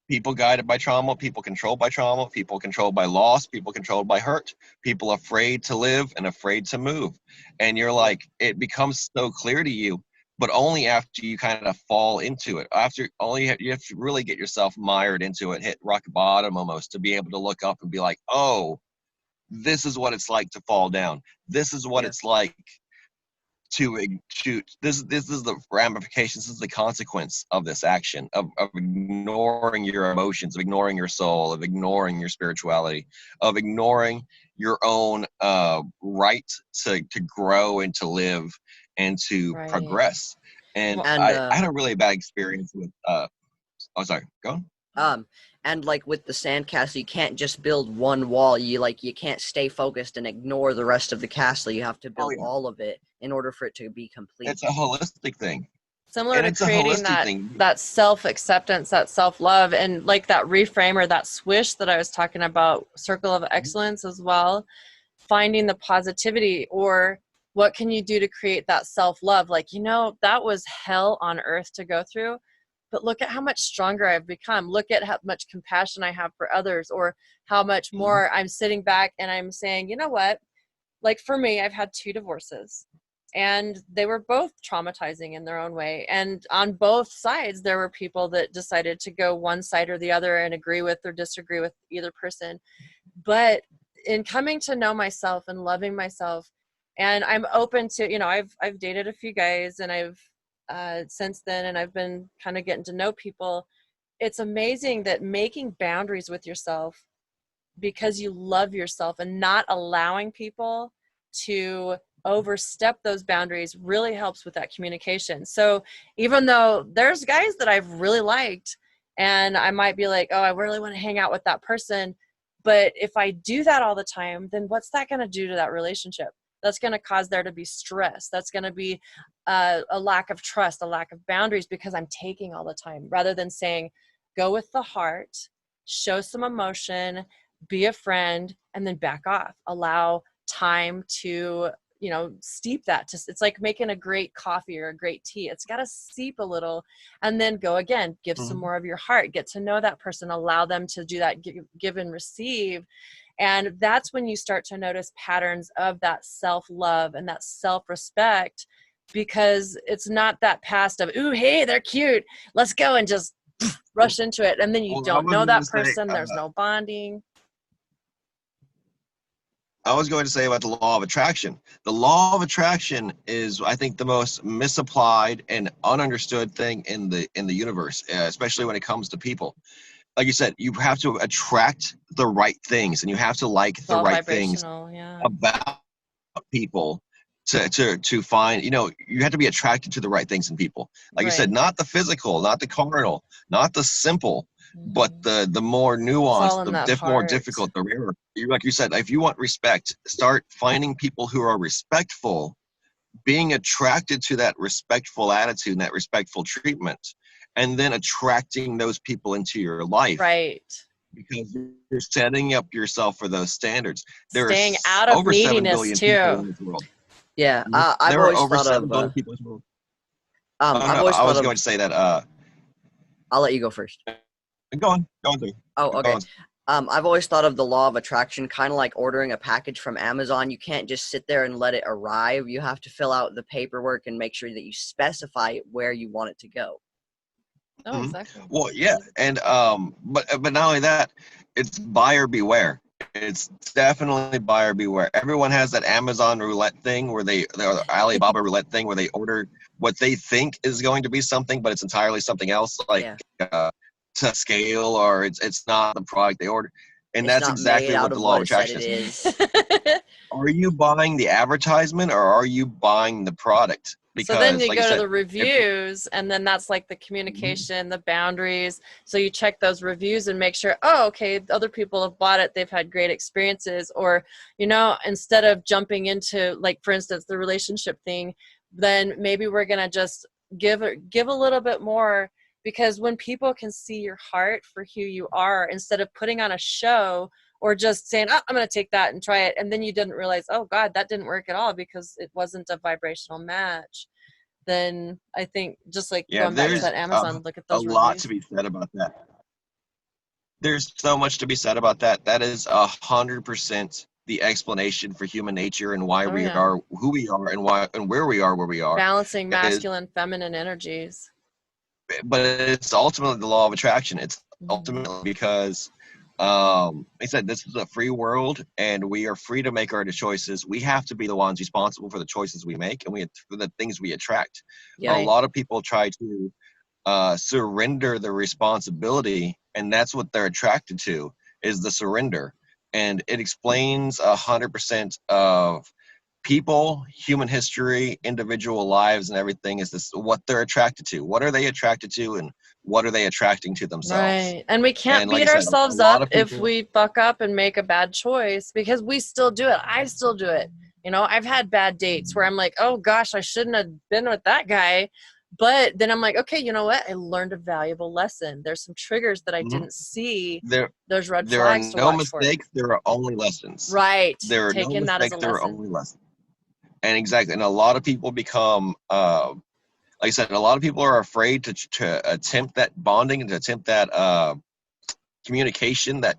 B: People guided by trauma, people controlled by trauma, people controlled by loss, people controlled by hurt, people afraid to live and afraid to move. And you're like, it becomes so clear to you, but only after you kind of fall into it. You have to really get yourself mired into it, hit rock bottom almost, to be able to look up and be like, oh, this is what it's like to fall down. This is what it's like to this is the ramifications, this is the consequence of this action, of ignoring your emotions, of ignoring your soul, of ignoring your spirituality, of ignoring your own right to grow and to live and to progress. And I had a really bad experience with sorry, go on.
C: And with the sandcastle, you can't just build one wall. You can't stay focused and ignore the rest of the castle. You have to build all of it in order for it to be complete.
B: It's a holistic thing.
A: Similar to creating that self-acceptance, that self-love, and that reframer, that swish that I was talking about, circle of excellence as well, finding the positivity, or what can you do to create that self-love? That was hell on earth to go through, but look at how much stronger I've become. Look at how much compassion I have for others, or how much more I'm sitting back and I'm saying, you know what? For me, I've had 2 divorces, and they were both traumatizing in their own way. And on both sides, there were people that decided to go one side or the other and agree with or disagree with either person. But in coming to know myself and loving myself, and I'm open to, I've dated a few guys, and I've since then, and I've been kind of getting to know people. It's amazing that making boundaries with yourself because you love yourself and not allowing people to overstep those boundaries really helps with that communication. So even though there's guys that I've really liked and I might be like, oh, I really want to hang out with that person, but if I do that all the time, then what's that going to do to that relationship? That's going to cause there to be stress. That's going to be a lack of trust, a lack of boundaries, because I'm taking all the time, rather than saying, go with the heart, show some emotion, be a friend, and then back off. Allow time to, steep that. It's like making a great coffee or a great tea. It's got to steep a little and then go again, give some more of your heart, get to know that person, allow them to do that, give and receive. And that's when you start to notice patterns of that self-love and that self-respect, because it's not that past of, ooh, hey, they're cute, let's go, and just rush into it. And then you don't know that person. There's no bonding.
B: I was going to say about the law of attraction. The law of attraction is, I think, the most misapplied and ununderstood thing in the universe, especially when it comes to people. Like you said, you have to attract the right things, and you have to like the right things about people to find, you have to be attracted to the right things in people. Like you said, not the physical, not the carnal, not the simple, but the more nuanced, the more difficult, the rarer. Like you said, if you want respect, start finding people who are respectful, being attracted to that respectful attitude and that respectful treatment, and then attracting those people into your life.
A: Right.
B: Because you're setting up yourself for those standards. There
A: Staying
B: are
A: out of
B: over 7
A: neediness
B: billion
A: too.
B: people in this world.
C: Yeah, I've always thought of.
B: People in this world.
C: I've always
B: I was
C: thought
B: going
C: of.
B: to say that.
C: I'll let you go first.
B: Go on. Through.
C: Oh, okay. I've always thought of the law of attraction kind of like ordering a package from Amazon. You can't just sit there and let it arrive. You have to fill out the paperwork and make sure that you specify where you want it to go.
A: Oh, exactly.
B: Well, yeah, and but not only that, it's buyer beware. It's definitely buyer beware. Everyone has that Amazon roulette thing or Alibaba roulette thing where they order what they think is going to be something, but it's entirely something else, like to scale, or it's not the product they ordered. And
C: it's
B: that's exactly what the law of attraction
C: is.
B: Are you buying the advertisement or are you buying the product? Because,
A: so then you
B: like
A: go to the reviews, and then that's like the communication, the boundaries. So you check those reviews and make sure, oh, okay, other people have bought it, they've had great experiences. Or, instead of jumping into, like, for instance, the relationship thing, then maybe we're going to just give a little bit more, because when people can see your heart for who you are, instead of putting on a show or just saying, oh, I'm going to take that and try it, and then you didn't realize, oh God, that didn't work at all because it wasn't a vibrational match, then I think, just like going back to that Amazon, look at those reviews.
B: A lot to be said about that. There's so much to be said about that. That is 100% the explanation for human nature and why we are who we are and where we are where we are.
A: Balancing masculine, feminine energies.
B: But it's ultimately the law of attraction. It's ultimately because like I said, this is a free world and we are free to make our choices. We have to be the ones responsible for the choices we make and for the things we attract. A lot of people try to surrender the responsibility, and that's what they're attracted to, is the surrender. And it explains 100% of people, human history, individual lives, and everything. Is this what they're attracted to? What are they attracted to, and what are they attracting to themselves?
A: Right. And we can't beat ourselves up if we buck up and make a bad choice, because we still do it. I still do it. I've had bad dates where I'm like, oh gosh, I shouldn't have been with that guy. But then I'm like, okay, you know what? I learned a valuable lesson. There's some triggers that I didn't see. There's red flags to watch for.
B: There are no mistakes. There are only lessons.
A: Right.
B: There are no mistakes. There are only lessons. And exactly. And a lot of people become, like I said, a lot of people are afraid to attempt that bonding and to attempt that communication, that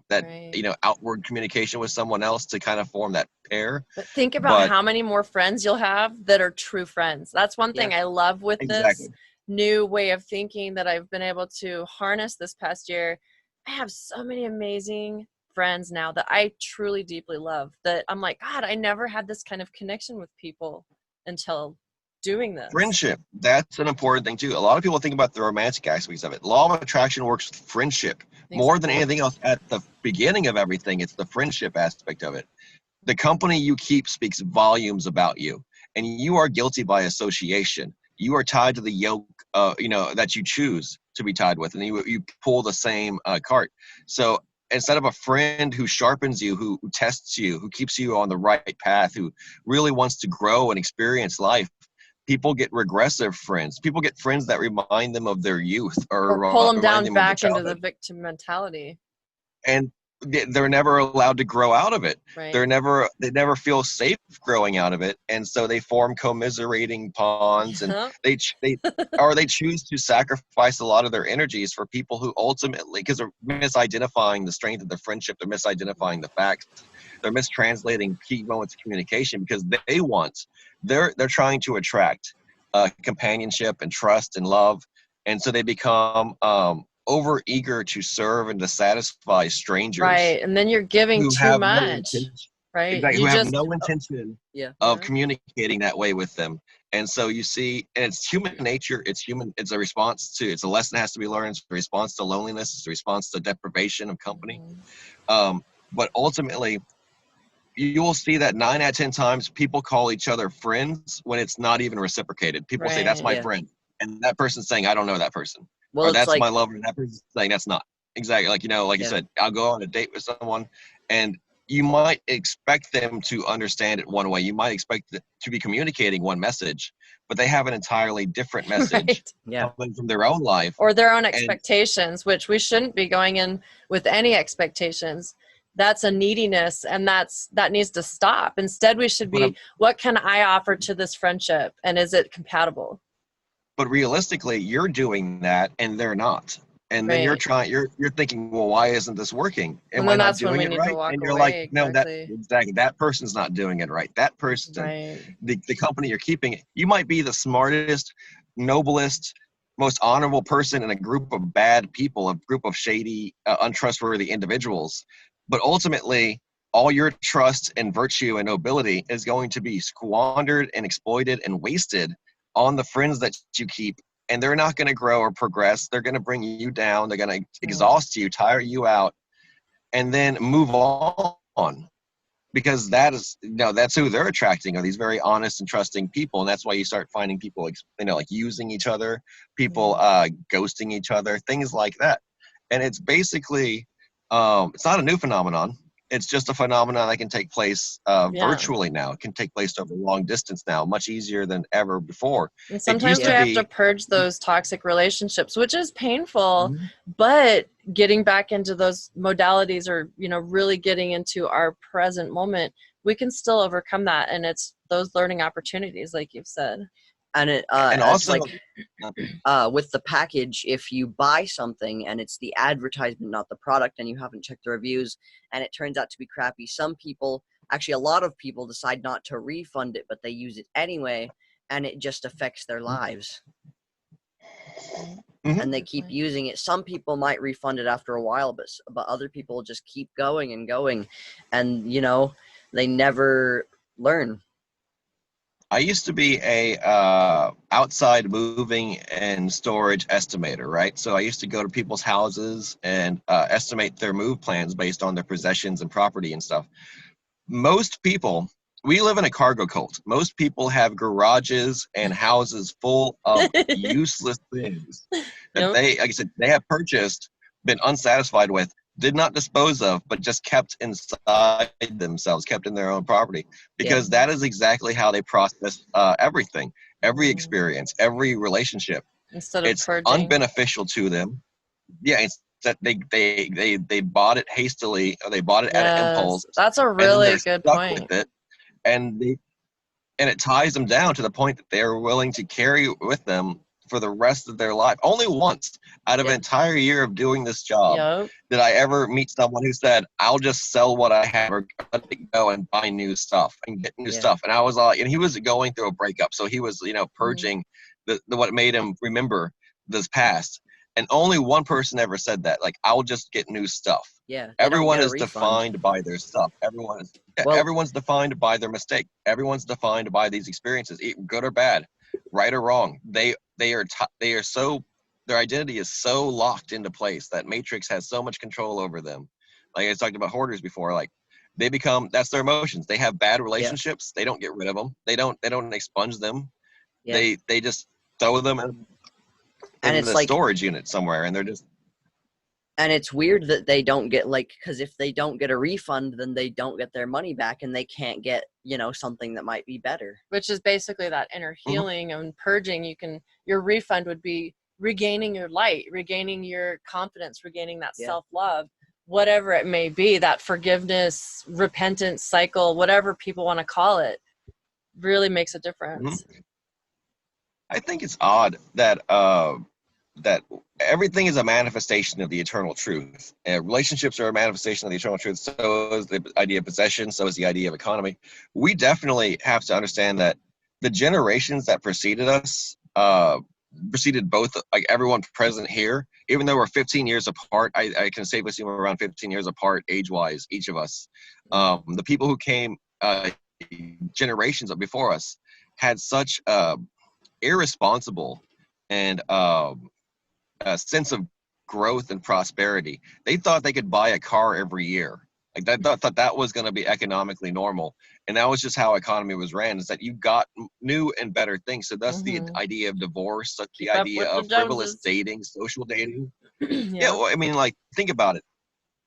B: outward communication with someone else, to kind of form that pair.
A: But think about how many more friends you'll have that are true friends. That's one thing I love with this new way of thinking that I've been able to harness this past year. I have so many amazing friends now that I truly deeply love, that I'm like, God, I never had this kind of connection with people until doing this?
B: Friendship. That's an important thing too. A lot of people think about the romantic aspects of it. Law of attraction works with friendship more than anything else. At the beginning of everything, it's the friendship aspect of it. The company you keep speaks volumes about you, and you are guilty by association. You are tied to the yoke, that you choose to be tied with, and you pull the same cart. So instead of a friend who sharpens you, who tests you, who keeps you on the right path, who really wants to grow and experience life, people get regressive friends. People get friends that remind them of their youth
A: or pull them down back into the victim mentality.
B: And they're never allowed to grow out of it.
A: Right.
B: They never feel safe growing out of it, and so they form commiserating bonds, and they choose to sacrifice a lot of their energies for people who ultimately, because they're misidentifying the strength of the friendship, they're misidentifying the facts, they're mistranslating key moments of communication, because they're trying to attract companionship and trust and love, and so they become over eager to serve and to satisfy strangers.
A: Right, and then you're giving too much. Right.
B: Exactly, who have no intention of communicating that way with them. And so you see, and it's human nature, it's a response to, it's a lesson that has to be learned, it's a response to loneliness, it's a response to deprivation of company. But ultimately, you will see that 9 out of 10 times people call each other friends when it's not even reciprocated. People say, that's my friend. And that person's saying, I don't know that person. Well, or that's my lover, and that person's saying that's not. Exactly. Like, you said, I'll go on a date with someone, and you might expect them to understand it one way. You might expect it to be communicating one message, but they have an entirely different message coming from their own life.
A: Or their own expectations, which we shouldn't be going in with any expectations. That's a neediness, and that needs to stop. Instead, we should be, what can I offer to this friendship, and is it compatible?
B: But realistically, you're doing that and they're not. And then you're thinking, well, why isn't this working? Am I not doing it right? And you're like, no, that person's not doing it right. That person, the company you're keeping, you might be the smartest, noblest, most honorable person in a group of bad people, a group of shady, untrustworthy individuals. But ultimately, all your trust and virtue and nobility is going to be squandered and exploited and wasted on the friends that you keep, and they're not going to grow or progress. They're going to bring you down. They're going to exhaust you, tire you out, and then move on, because that's who they're attracting, are these very honest and trusting people. And that's why you start finding people, like using each other, people ghosting each other, things like that. And it's basically, it's not a new phenomenon. It's just a phenomenon that can take place virtually now. It can take place over long distance now, much easier than ever before.
A: And sometimes we have to purge those toxic relationships, which is painful, but getting back into those modalities, or, really getting into our present moment, we can still overcome that. And it's those learning opportunities, like you've said.
C: And and also, with the package, if you buy something and it's the advertisement, not the product, and you haven't checked the reviews, and it turns out to be crappy, some people, actually a lot of people, decide not to refund it, but they use it anyway, and it just affects their lives. And they keep using it. Some people might refund it after a while, but other people just keep going and going, and they never learn.
B: I used to be a outside moving and storage estimator, right? So I used to go to people's houses and estimate their move plans based on their possessions and property and stuff. Most people, we live in a cargo cult. Most people have garages and houses full of useless things that they, like I said, they have purchased, been unsatisfied with, did not dispose of, but just kept inside themselves, kept in their own property, because that is exactly how they process everything, every experience, every relationship.
A: Instead of
B: it's
A: purging.
B: Unbeneficial to them. It's that they bought it hastily, or they bought it at an impulse.
A: That's a really good point.
B: With it, and it ties them down to the point that they are willing to carry with them for the rest of their life. Only once out of an entire year of doing this job did I ever meet someone who said, I'll just sell what I have or let it go and buy new stuff and get new stuff. And I was like, and he was going through a breakup. So he was, purging the what made him remember this past. And only one person ever said that, like, I'll just get new stuff.
C: Yeah.
B: Everyone is defined by their stuff. Everyone's defined by their mistake. Everyone's defined by these experiences, good or bad. right or wrong. They are so, their identity is so locked into place. That matrix has so much control over them. Like I talked about hoarders before, like they become, that's their emotions. They have bad relationships. They don't get rid of them. They don't expunge them. They just throw them in the storage unit somewhere, and they're just.
C: And it's weird that they don't get, like, because if they don't get a refund, then they don't get their money back, and they can't get, you know, something that might be better.
A: Which is basically that inner healing and purging. Your refund would be regaining your light, regaining your confidence, regaining that self-love, whatever it may be, that forgiveness, repentance cycle, whatever people want to call it, really makes a difference.
B: I think it's odd that that everything is a manifestation of the eternal truth. Relationships are a manifestation of the eternal truth. So is the idea of possession. So is the idea of economy. We definitely have to understand that the generations that preceded us, preceded both, like everyone present here, even though we're 15 years apart, I can safely assume we're around 15 years apart age-wise, each of us. The people who came generations before us had such irresponsible and a sense of growth and prosperity. They thought they could buy a car every year. Like they thought that was going to be economically normal, and that was just how economy was ran. Is that you got new and better things. So that's the idea of divorce, the idea of frivolous dating, social dating. Well, I mean, like, think about it.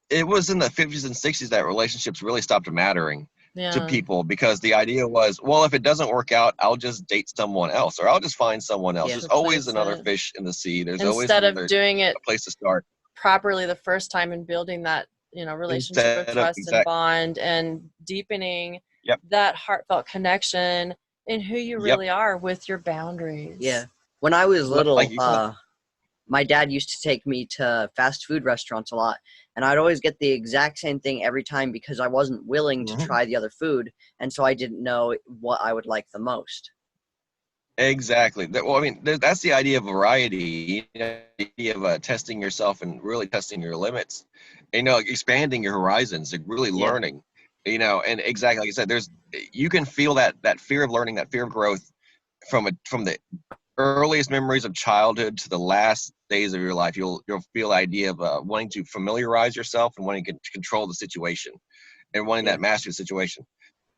B: It was in the 50s and 60s that relationships really stopped mattering to people, because the idea was, well, if it doesn't work out, I'll just date someone else, or I'll just find someone else. There's always another fish in the sea. There's always
A: of doing it
B: a place to start
A: properly the first time and building that, you know, relationship of trust and bond, and deepening that heartfelt connection in who you really are with your boundaries.
C: When I was little, my dad used to take me to fast food restaurants a lot, and I'd always get the exact same thing every time because I wasn't willing to try the other food, and so I didn't know what I would like the most.
B: Exactly. Well, I mean, that's the idea of variety, the idea of testing yourself and really testing your limits, you know, expanding your horizons, like really learning, you know, and exactly like I said, you can feel that fear of learning, that fear of growth from the earliest memories of childhood to the last days of your life. You'll feel the idea of wanting to familiarize yourself and wanting to control the situation and wanting that master the situation.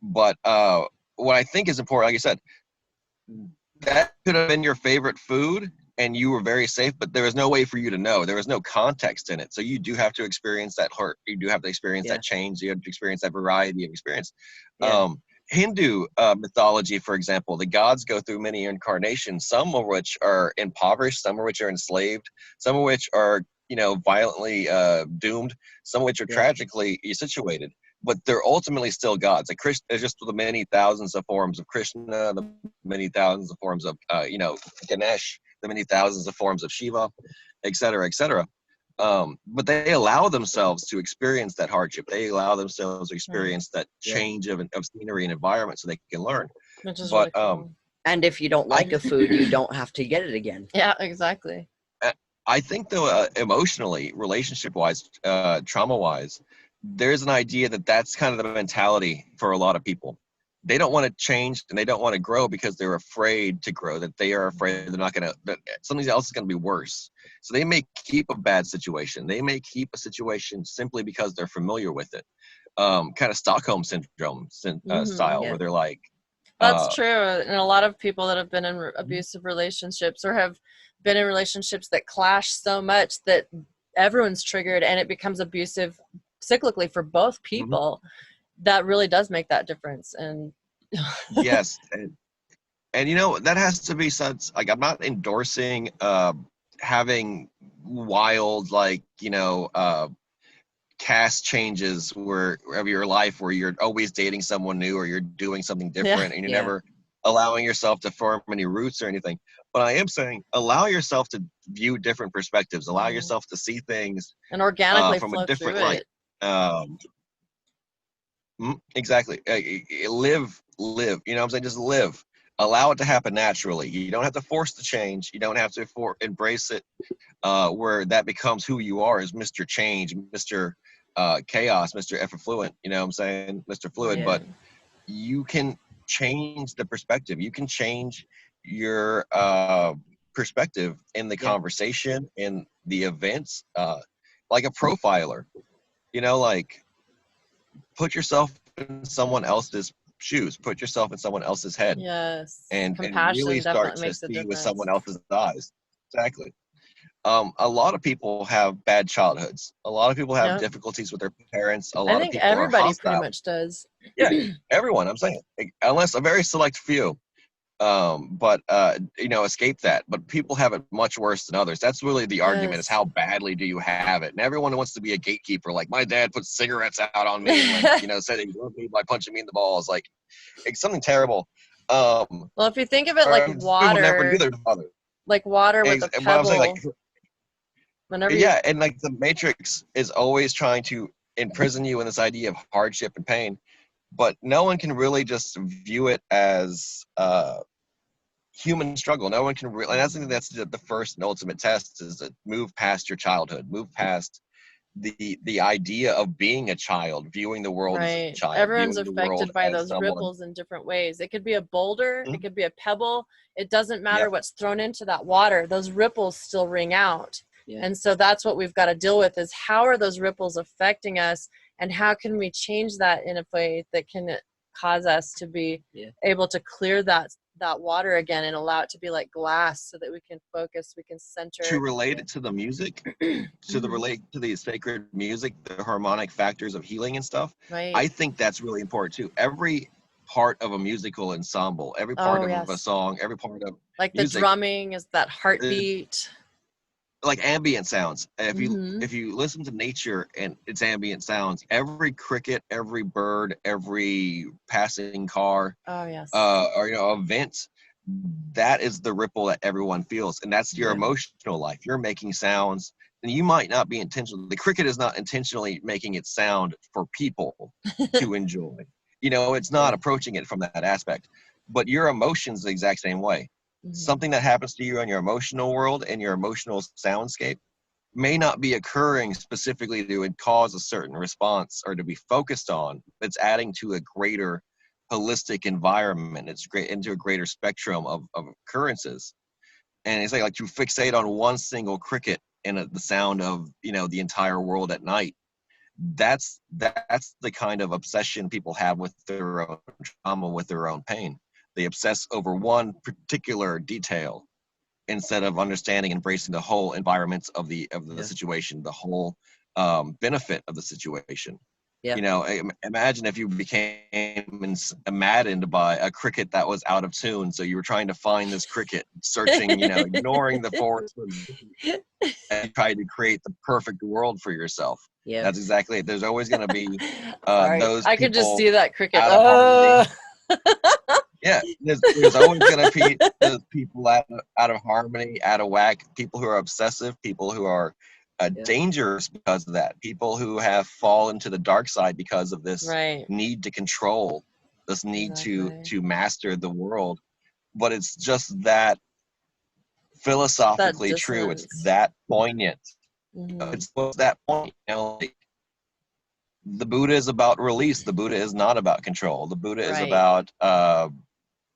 B: But what I think is important, like I said, that could have been your favorite food and you were very safe, but there was no way for you to know. There was no context in it. So you do have to experience that hurt. You do have to experience that change. You have to experience that variety of experience. Hindu mythology, for example, the gods go through many incarnations, some of which are impoverished, some of which are enslaved, some of which are, you know, violently doomed, some of which are tragically situated. But they're ultimately still gods. Like there's just the many thousands of forms of Krishna, the many thousands of forms of, you know, Ganesh, the many thousands of forms of Shiva, et cetera, et cetera. But they allow themselves to experience that hardship. They allow themselves to experience that change of scenery and environment so they can learn.
A: Which is really cool.
C: And if you don't like a food, you don't have to get it again.
A: Yeah, exactly.
B: I think, though, emotionally, relationship-wise, trauma-wise, there's an idea that that's kind of the mentality for a lot of people. They don't want to change and they don't want to grow because they're afraid to grow, that they are afraid they're not going to, that something else is going to be worse. So they may keep a bad situation. They may keep a situation simply because they're familiar with it. Kind of Stockholm syndrome style, where they're like.
A: That's true. And a lot of people that have been in abusive relationships or have been in relationships that clash so much that everyone's triggered and it becomes abusive cyclically for both people. That really does make that difference. And
B: yes, and you know, that has to be such, like, I'm not endorsing having wild, like, you know, cast changes of your life where you're always dating someone new or you're doing something different and you're never allowing yourself to form any roots or anything. But I am saying, allow yourself to view different perspectives, allow yourself to see things
A: and organically
B: from
A: flow
B: a different
A: through
B: light. Exactly. Live, you know what I'm saying? Just live. Allow it to happen naturally. You don't have to force the change. You don't have to embrace it where that becomes who you are as Mr. Change, Mr. Chaos, Mr. Effluent, you know what I'm saying? Mr. Fluid. But you can change the perspective. You can change your perspective in the conversation, in the events, like a profiler, you know, like put yourself in someone else's shoes, put yourself in someone else's head,
A: Yes.
B: and
A: Compassion
B: really start
A: definitely
B: to
A: makes a
B: see with
A: difference.
B: someone else's eyes. Exactly. A lot of people have bad childhoods. A lot of people have
A: Yep.
B: difficulties with their parents. A
A: I
B: lot of
A: think
B: people are
A: everybody pretty
B: hostile.
A: much does.
B: Yeah, everyone. I'm saying, unless a very select few, you know, escape that. But people have it much worse than others. That's really the argument: is
A: Yes.
B: how badly do you have it? And everyone wants to be a gatekeeper. Like, my dad put cigarettes out on me, and like, you know, said he loved me by punching me in the balls. Like, it's something terrible.
A: Well, if you think of it like
B: People never knew
A: water,
B: their father.
A: like water with a
B: But I'm saying,
A: pebble.
B: like,
A: Whenever
B: yeah, and like the Matrix is always trying to imprison you in this idea of hardship and pain, but no one can really just view it as human struggle. No one can really, and I think that's the first and ultimate test, is to move past your childhood, move past the idea of being a child, viewing the world as a child,
A: everyone's
B: viewing the world
A: affected by
B: as
A: those
B: someone.
A: ripples in different ways. It could be a boulder,
B: Mhm.
A: it could be a pebble. It doesn't matter
B: Yep.
A: what's thrown into that water. Those ripples still ring out.
C: Yeah.
A: And so that's what we've got to deal with, is how are those ripples affecting us, and how can we change that in a way that can cause us to be able to clear that water again and allow it to be like glass, so that we can focus, we can center.
B: To relate it to the music, relate to the sacred music, the harmonic factors of healing and stuff,
A: Right.
B: I think that's really important too. Every part of a musical ensemble, every part of a song, every part of
A: like
B: music,
A: the drumming is that heartbeat.
B: Like ambient sounds. If you listen to nature and its ambient sounds, every cricket, every bird, every passing car, or you know, event, that is the ripple that everyone feels, and that's your emotional life. You're making sounds, and you might not be intentional. The cricket is not intentionally making its sound for people to enjoy. You know, it's not approaching it from that aspect. But your emotions the exact same way. Something that happens to you in your emotional world and your emotional soundscape may not be occurring specifically to cause a certain response or to be focused on. It's adding to a greater holistic environment. It's great into a greater spectrum of occurrences. And it's like to fixate on one single cricket and the sound of, you know, the entire world at night. That's the kind of obsession people have with their own trauma, with their own pain. They obsess over one particular detail instead of understanding and embracing the whole environment of the situation, the whole benefit of the situation. You know, imagine if you became maddened by a cricket that was out of tune. So you were trying to find this cricket, searching, you know, ignoring the forest, and tried to create the perfect world for yourself.
C: Yeah,
B: that's exactly it. There's always going to be those.
A: I could just see that cricket.
B: Yeah, there's always going to be those people out of harmony, out of whack, people who are obsessive, people who are dangerous because of that, people who have fallen to the dark side because of this need to control, this need to master the world. But it's just that philosophically true. It's that poignant. It's that point. You know, like, the Buddha is about release. The Buddha is not about control. The Buddha is about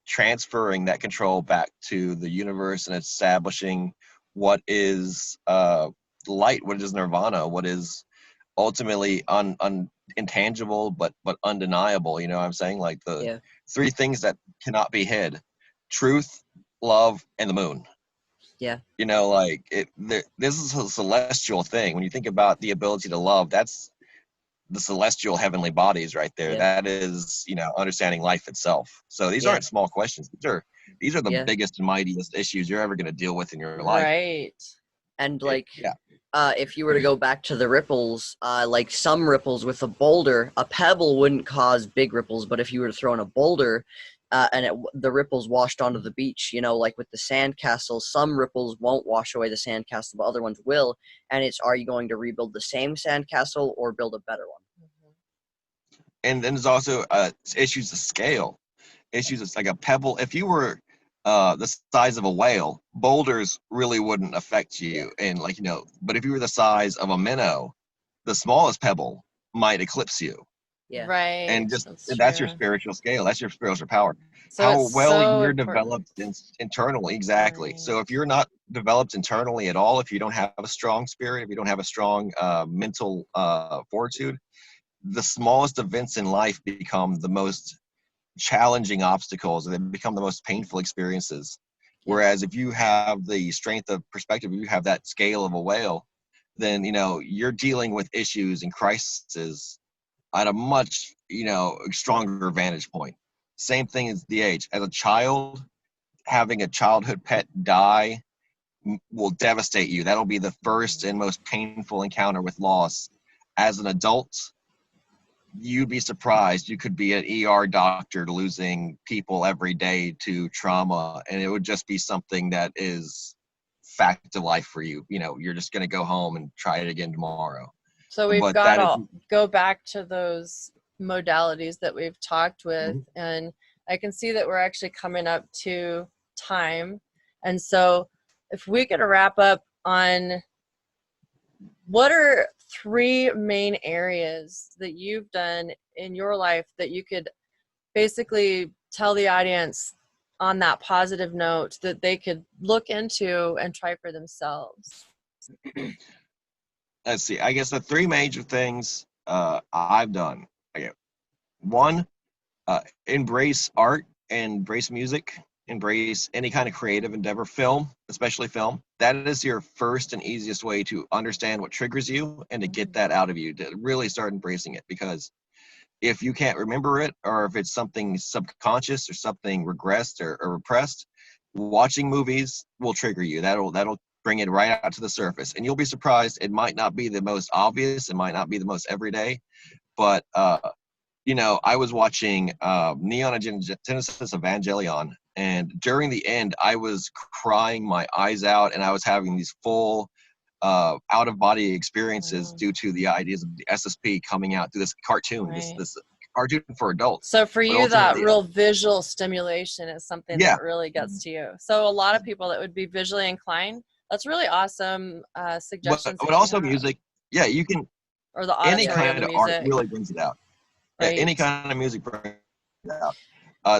B: transferring that control back to the universe and establishing what is light, what is nirvana, what is ultimately intangible but undeniable. You know what I'm saying? Like the three things that cannot be hid: truth, love, and the moon.
C: Yeah.
B: You know, like this is a celestial thing. When you think about the ability to love, that's the celestial heavenly bodies right there. That is, you know, understanding life itself. So these aren't small questions. These are the biggest and mightiest issues you're ever going to deal with in your life.
A: Right.
C: And like, if you were to go back to the ripples, like some ripples with a boulder, a pebble wouldn't cause big ripples, but if you were to throw in a boulder, and the ripples washed onto the beach, you know, like with the sandcastle, some ripples won't wash away the sandcastle, but other ones will. And it's, are you going to rebuild the same sandcastle or build a better one?
B: And then there's also issues of scale. Issues, it's like a pebble. If you were the size of a whale, boulders really wouldn't affect you. And like, you know, but if you were the size of a minnow, the smallest pebble might eclipse you.
C: Yeah.
A: Right.
B: And just
A: That's
B: that's your
A: true.
B: spiritual scale. That's your spiritual power.
A: So
B: How
A: it's
B: well
A: so
B: you're
A: important.
B: developed internally. Exactly.
A: Right.
B: So if you're not developed internally at all, if you don't have a strong spirit, if you don't have a strong mental fortitude, the smallest events in life become the most challenging obstacles, and they become the most painful experiences.
C: Yeah.
B: Whereas if you have the strength of perspective, you have that scale of a whale, then you're dealing with issues and crises at a much stronger vantage point. Same thing as the age. As a child, having a childhood pet die will devastate you. That'll be the first and most painful encounter with loss. As an adult, you'd be surprised. You could be an ER doctor losing people every day to trauma, and it would just be something that is fact of life for you. You're just going to go home and try it again tomorrow.
A: So we've
B: But
A: got
B: that is
A: to go back to those modalities that we've talked with, and I can see that we're actually coming up to time. And so if we could wrap up on what are 3 main areas that you've done in your life that you could basically tell the audience on that positive note that they could look into and try for themselves?
B: Let's see. I guess the 3 major things I've done. Okay. 1, embrace art, embrace music, embrace any kind of creative endeavor, film, especially film. That is your first and easiest way to understand what triggers you and to get that out of you, to really start embracing it. Because if you can't remember it, or if it's something subconscious or something regressed or repressed, watching movies will trigger you. That'll bring it right out to the surface, and you'll be surprised. It might not be the most obvious, it might not be the most everyday, but I was watching Neon Genesis Evangelion, and during the end, I was crying my eyes out, and I was having these full out-of-body experiences due to the ideas of the SSP coming out through this cartoon, this cartoon for adults.
A: So for you, that real visual stimulation is something that really gets to you. So a lot of people that would be visually inclined, that's really awesome suggestions.
B: But also music, you can,
A: or the
B: any
A: auditory
B: kind of art really brings it out.
A: Right.
B: Yeah, any kind of music brings it out.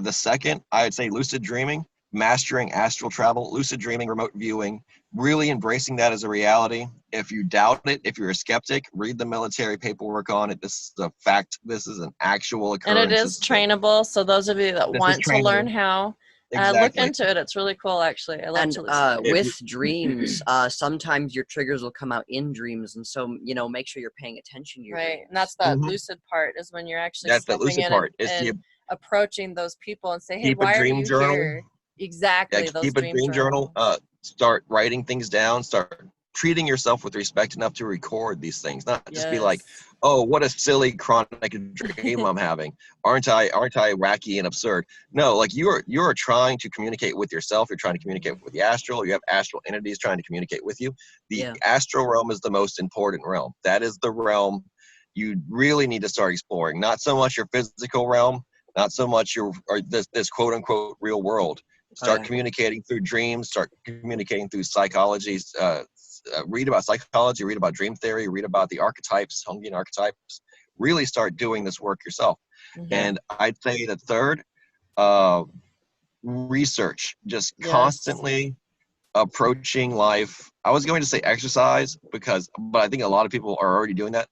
B: The second, I would say lucid dreaming, mastering astral travel, lucid dreaming, remote viewing, really embracing that as a reality. If you doubt it, if you're a skeptic, read the military paperwork on it. This is a fact. This is an actual occurrence.
A: And it is trainable. So those of you that want to learn how, look into it. It's really cool, actually. I love to listen.
C: With dreams, sometimes your triggers will come out in dreams, and so make sure you're paying attention to your dreams.
A: And that's that lucid part, is when you're actually stepping in and approaching those people and say, hey, why are you here? Exactly.
B: Keep a dream journal. Start writing things down. Start treating yourself with respect enough to record these things, not just be like, oh, what a silly chronic dream I'm having. Aren't I wacky and absurd? No, like you're trying to communicate with yourself. You're trying to communicate with the astral. You have astral entities trying to communicate with you. The astral realm is the most important realm. That is the realm you really need to start exploring. Not so much your physical realm, not so much this quote unquote real world. Start communicating through dreams. Start communicating through psychology. Read about psychology. Read about dream theory. Read about the archetypes, Jungian archetypes. Really start doing this work yourself. And I'd say the third, research. Just constantly approaching life. I was going to say exercise but I think a lot of people are already doing that.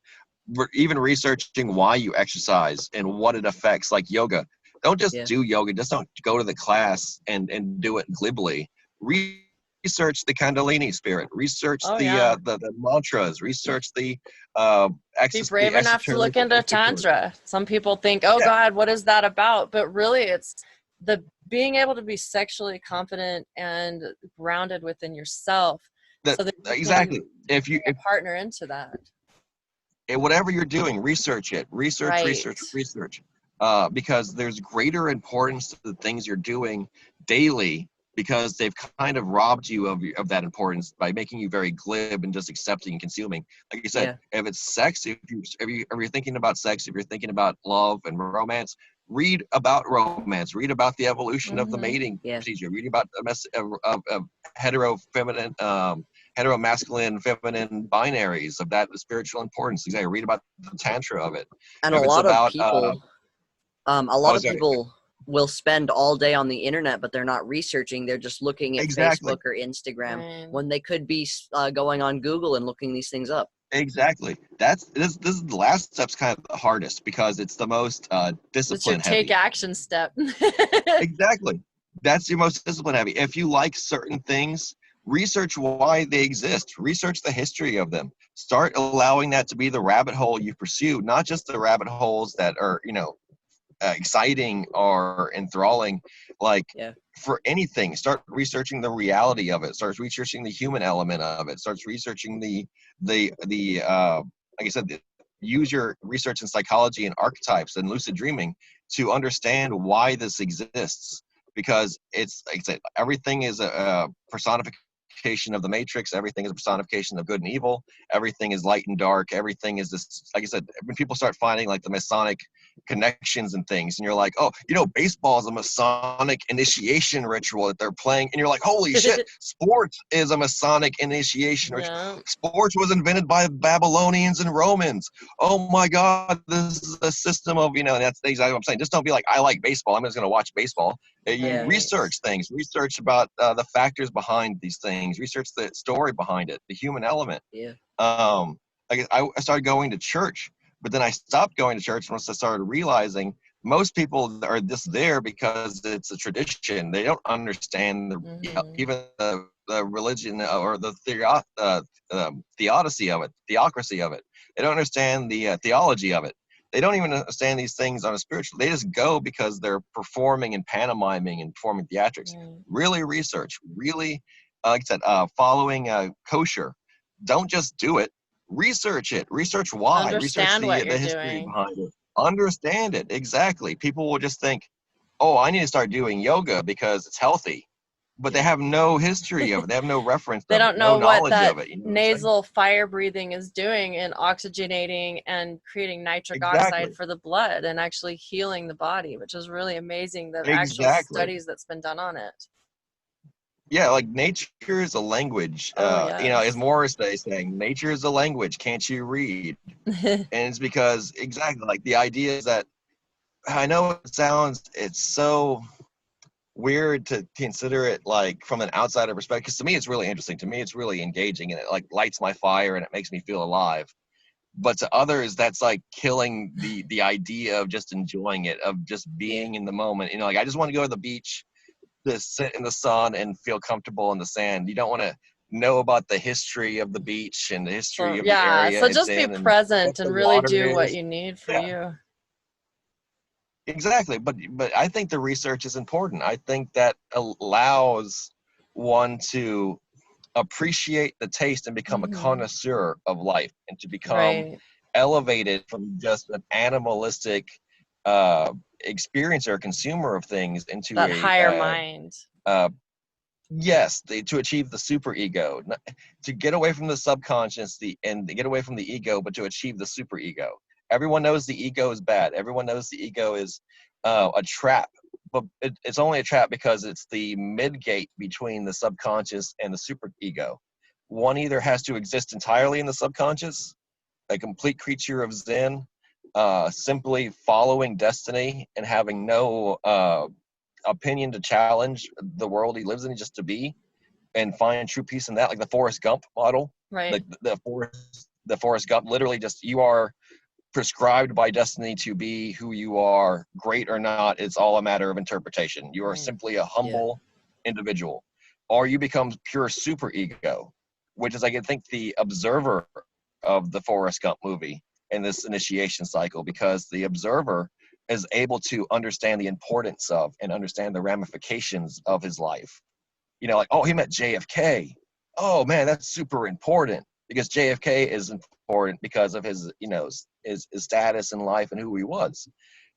B: Even researching why you exercise and what it affects, like yoga. Don't just do yoga. Just don't go to the class and do it glibly. Research the Kundalini spirit. Research the mantras. Research the
A: be brave enough to look into Tantra. Some people think, oh God, what is that about? But really, it's the being able to be sexually confident and grounded within yourself. So that
B: exactly. If you
A: partner into that.
B: And whatever you're doing, research it. Research. Because there's greater importance to the things you're doing daily, because they've kind of robbed you of that importance by making you very glib and just accepting and consuming. Like you said, if it's sex, if you're thinking about sex, if you're thinking about love and romance, read about romance. Read about the evolution of the mating procedure. Read about the hetero feminine hetero-masculine, feminine binaries of that, the spiritual importance. Exactly. Read about the tantra of it.
C: And
B: If
C: a
B: it's
C: lot of
B: about,
C: people, will spend all day on the internet, but they're not researching. They're just looking at
B: exactly.
C: Facebook or Instagram
A: Right.
C: when they could be going on Google and looking these things up.
B: Exactly. This is the last step's kind of the hardest because it's the most
A: It's your
B: discipline
A: take
B: heavy.
A: action step.
B: Exactly. That's your most discipline heavy. If you like certain things, research why they exist. Research the history of them. Start allowing that to be the rabbit hole you pursue, not just the rabbit holes that are, exciting or enthralling. Like for anything, start researching the reality of it. Start researching the human element of it. Starts researching the like I said, use your research in psychology and archetypes and lucid dreaming to understand why this exists, because it's like I said, everything is a personification of the matrix. Everything is a personification of good and evil. Everything is light and dark. Everything is this, like I said, when people start finding like the Masonic connections and things, and you're like, oh, baseball is a Masonic initiation ritual that they're playing, and you're like, holy shit, sports is a Masonic initiation ritual. Sports was invented by Babylonians and Romans. Oh my God, this is a system of, that's exactly what I'm saying. Just don't be like, I like baseball, I'm just going to watch baseball. You research things, research about the factors behind these things, research the story behind it, the human element. I started going to church, but then I stopped going to church once I started realizing most people are just there because it's a tradition. They don't understand even the religion or the theocracy of it. They don't understand the theology of it. They don't even understand these things on a spiritual. They just go because they're performing and pantomiming and performing theatrics. Really research. Really, like I said, following kosher. Don't just do it. Research it. Research why.
A: Understand
B: Research the history behind it. Understand it. Exactly. People will just think, oh, I need to start doing yoga because it's healthy. But they have no history of it. They have no reference
A: They
B: of
A: don't
B: it,
A: know
B: no
A: what
B: knowledge
A: that
B: of it.
A: nasal fire breathing is doing in oxygenating and creating nitric oxide for the blood and actually healing the body, which is really amazing, the actual studies that's been done on it.
B: Yeah, like nature is a language. As Morris Day saying, nature is a language. Can't you read? And it's because exactly like the idea is that I know it's so weird to consider it like from an outsider perspective. Because to me, it's really interesting. To me, it's really engaging, and it like lights my fire and it makes me feel alive. But to others, that's like killing the idea of just enjoying it, of just being in the moment. Like I just want to go to the beach, to sit in the sun and feel comfortable in the sand. You don't want to know about the history of the beach and the history of the area.
A: So just be present and really do what you need for you.
B: Exactly. But I think the research is important. I think that allows one to appreciate the taste and become a connoisseur of life, and to become elevated from just an animalistic experiencer or consumer of things into
A: that higher mind.
B: Yes, to achieve the super ego, to get away from the subconscious, and get away from the ego, but to achieve the super ego. Everyone knows the ego is bad. Everyone knows the ego is a trap, but it's only a trap because it's the mid-gate between the subconscious and the super ego. One either has to exist entirely in the subconscious, a complete creature of Zen, simply following destiny and having no opinion to challenge the world he lives in, just to be and find true peace in that, like the Forrest Gump model.
A: Right.
B: The Forrest Gump, literally just you are prescribed by destiny to be who you are, great or not. It's all a matter of interpretation. You are simply a humble individual, or you become pure super ego, which is, I think, the observer of the Forrest Gump movie in this initiation cycle, because the observer is able to understand the importance of and understand the ramifications of his life. Like, oh, he met JFK. Oh man, that's super important, because JFK is important because of his, his status in life and who he was.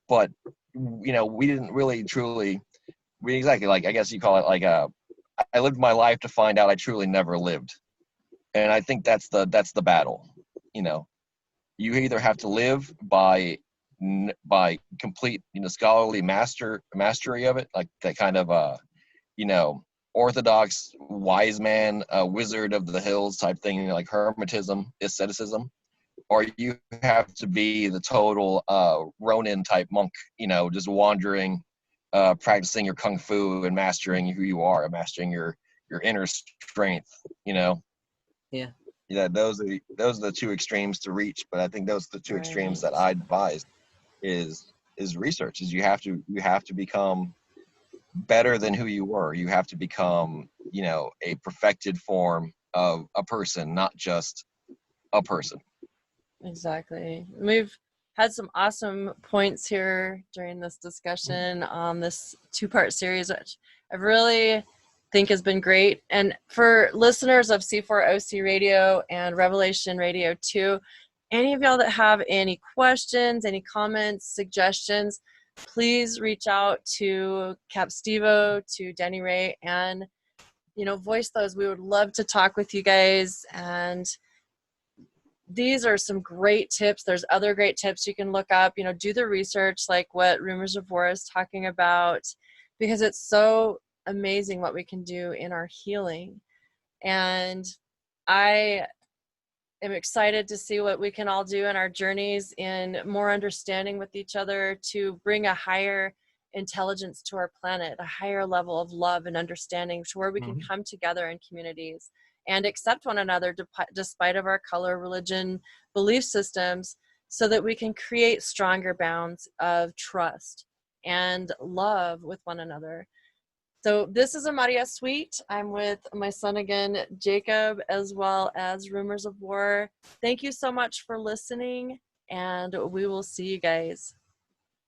B: But, we didn't really truly, exactly, like, I guess you call it like I lived my life to find out I truly never lived. And I think that's the battle. You either have to live by complete, scholarly mastery of it, like that kind of, orthodox wise man, wizard of the hills type thing, like hermetism, asceticism, or you have to be the total Ronin type monk, just wandering, practicing your kung fu and mastering who you are, and mastering your inner strength. Yeah, those are the two extremes to reach. But I think those are the two extremes that I advise is research. Is you have to become better than who you were. You have to become, a perfected form of a person, not just a person.
A: Exactly. We've had some awesome points here during this discussion on this 2-part series, which I really think has been great. And for listeners of C4OC Radio and Revelation Radio 2, any of y'all that have any questions, any comments, suggestions, please reach out to Cap Stevo, to Denny Ray, and voice those. We would love to talk with you guys. And these are some great tips. There's other great tips you can look up. Do the research, like what Rumors of War is talking about, because it's so amazing what we can do in our healing. And I am excited to see what we can all do in our journeys in more understanding with each other, to bring a higher intelligence to our planet, a higher level of love and understanding, to where we can come together in communities and accept one another despite of our color, religion, belief systems, so that we can create stronger bounds of trust and love with one another. So this is Amária Sweet. I'm with my son again, Jacob, as well as Rumors of War. Thank you so much for listening, and we will see you guys.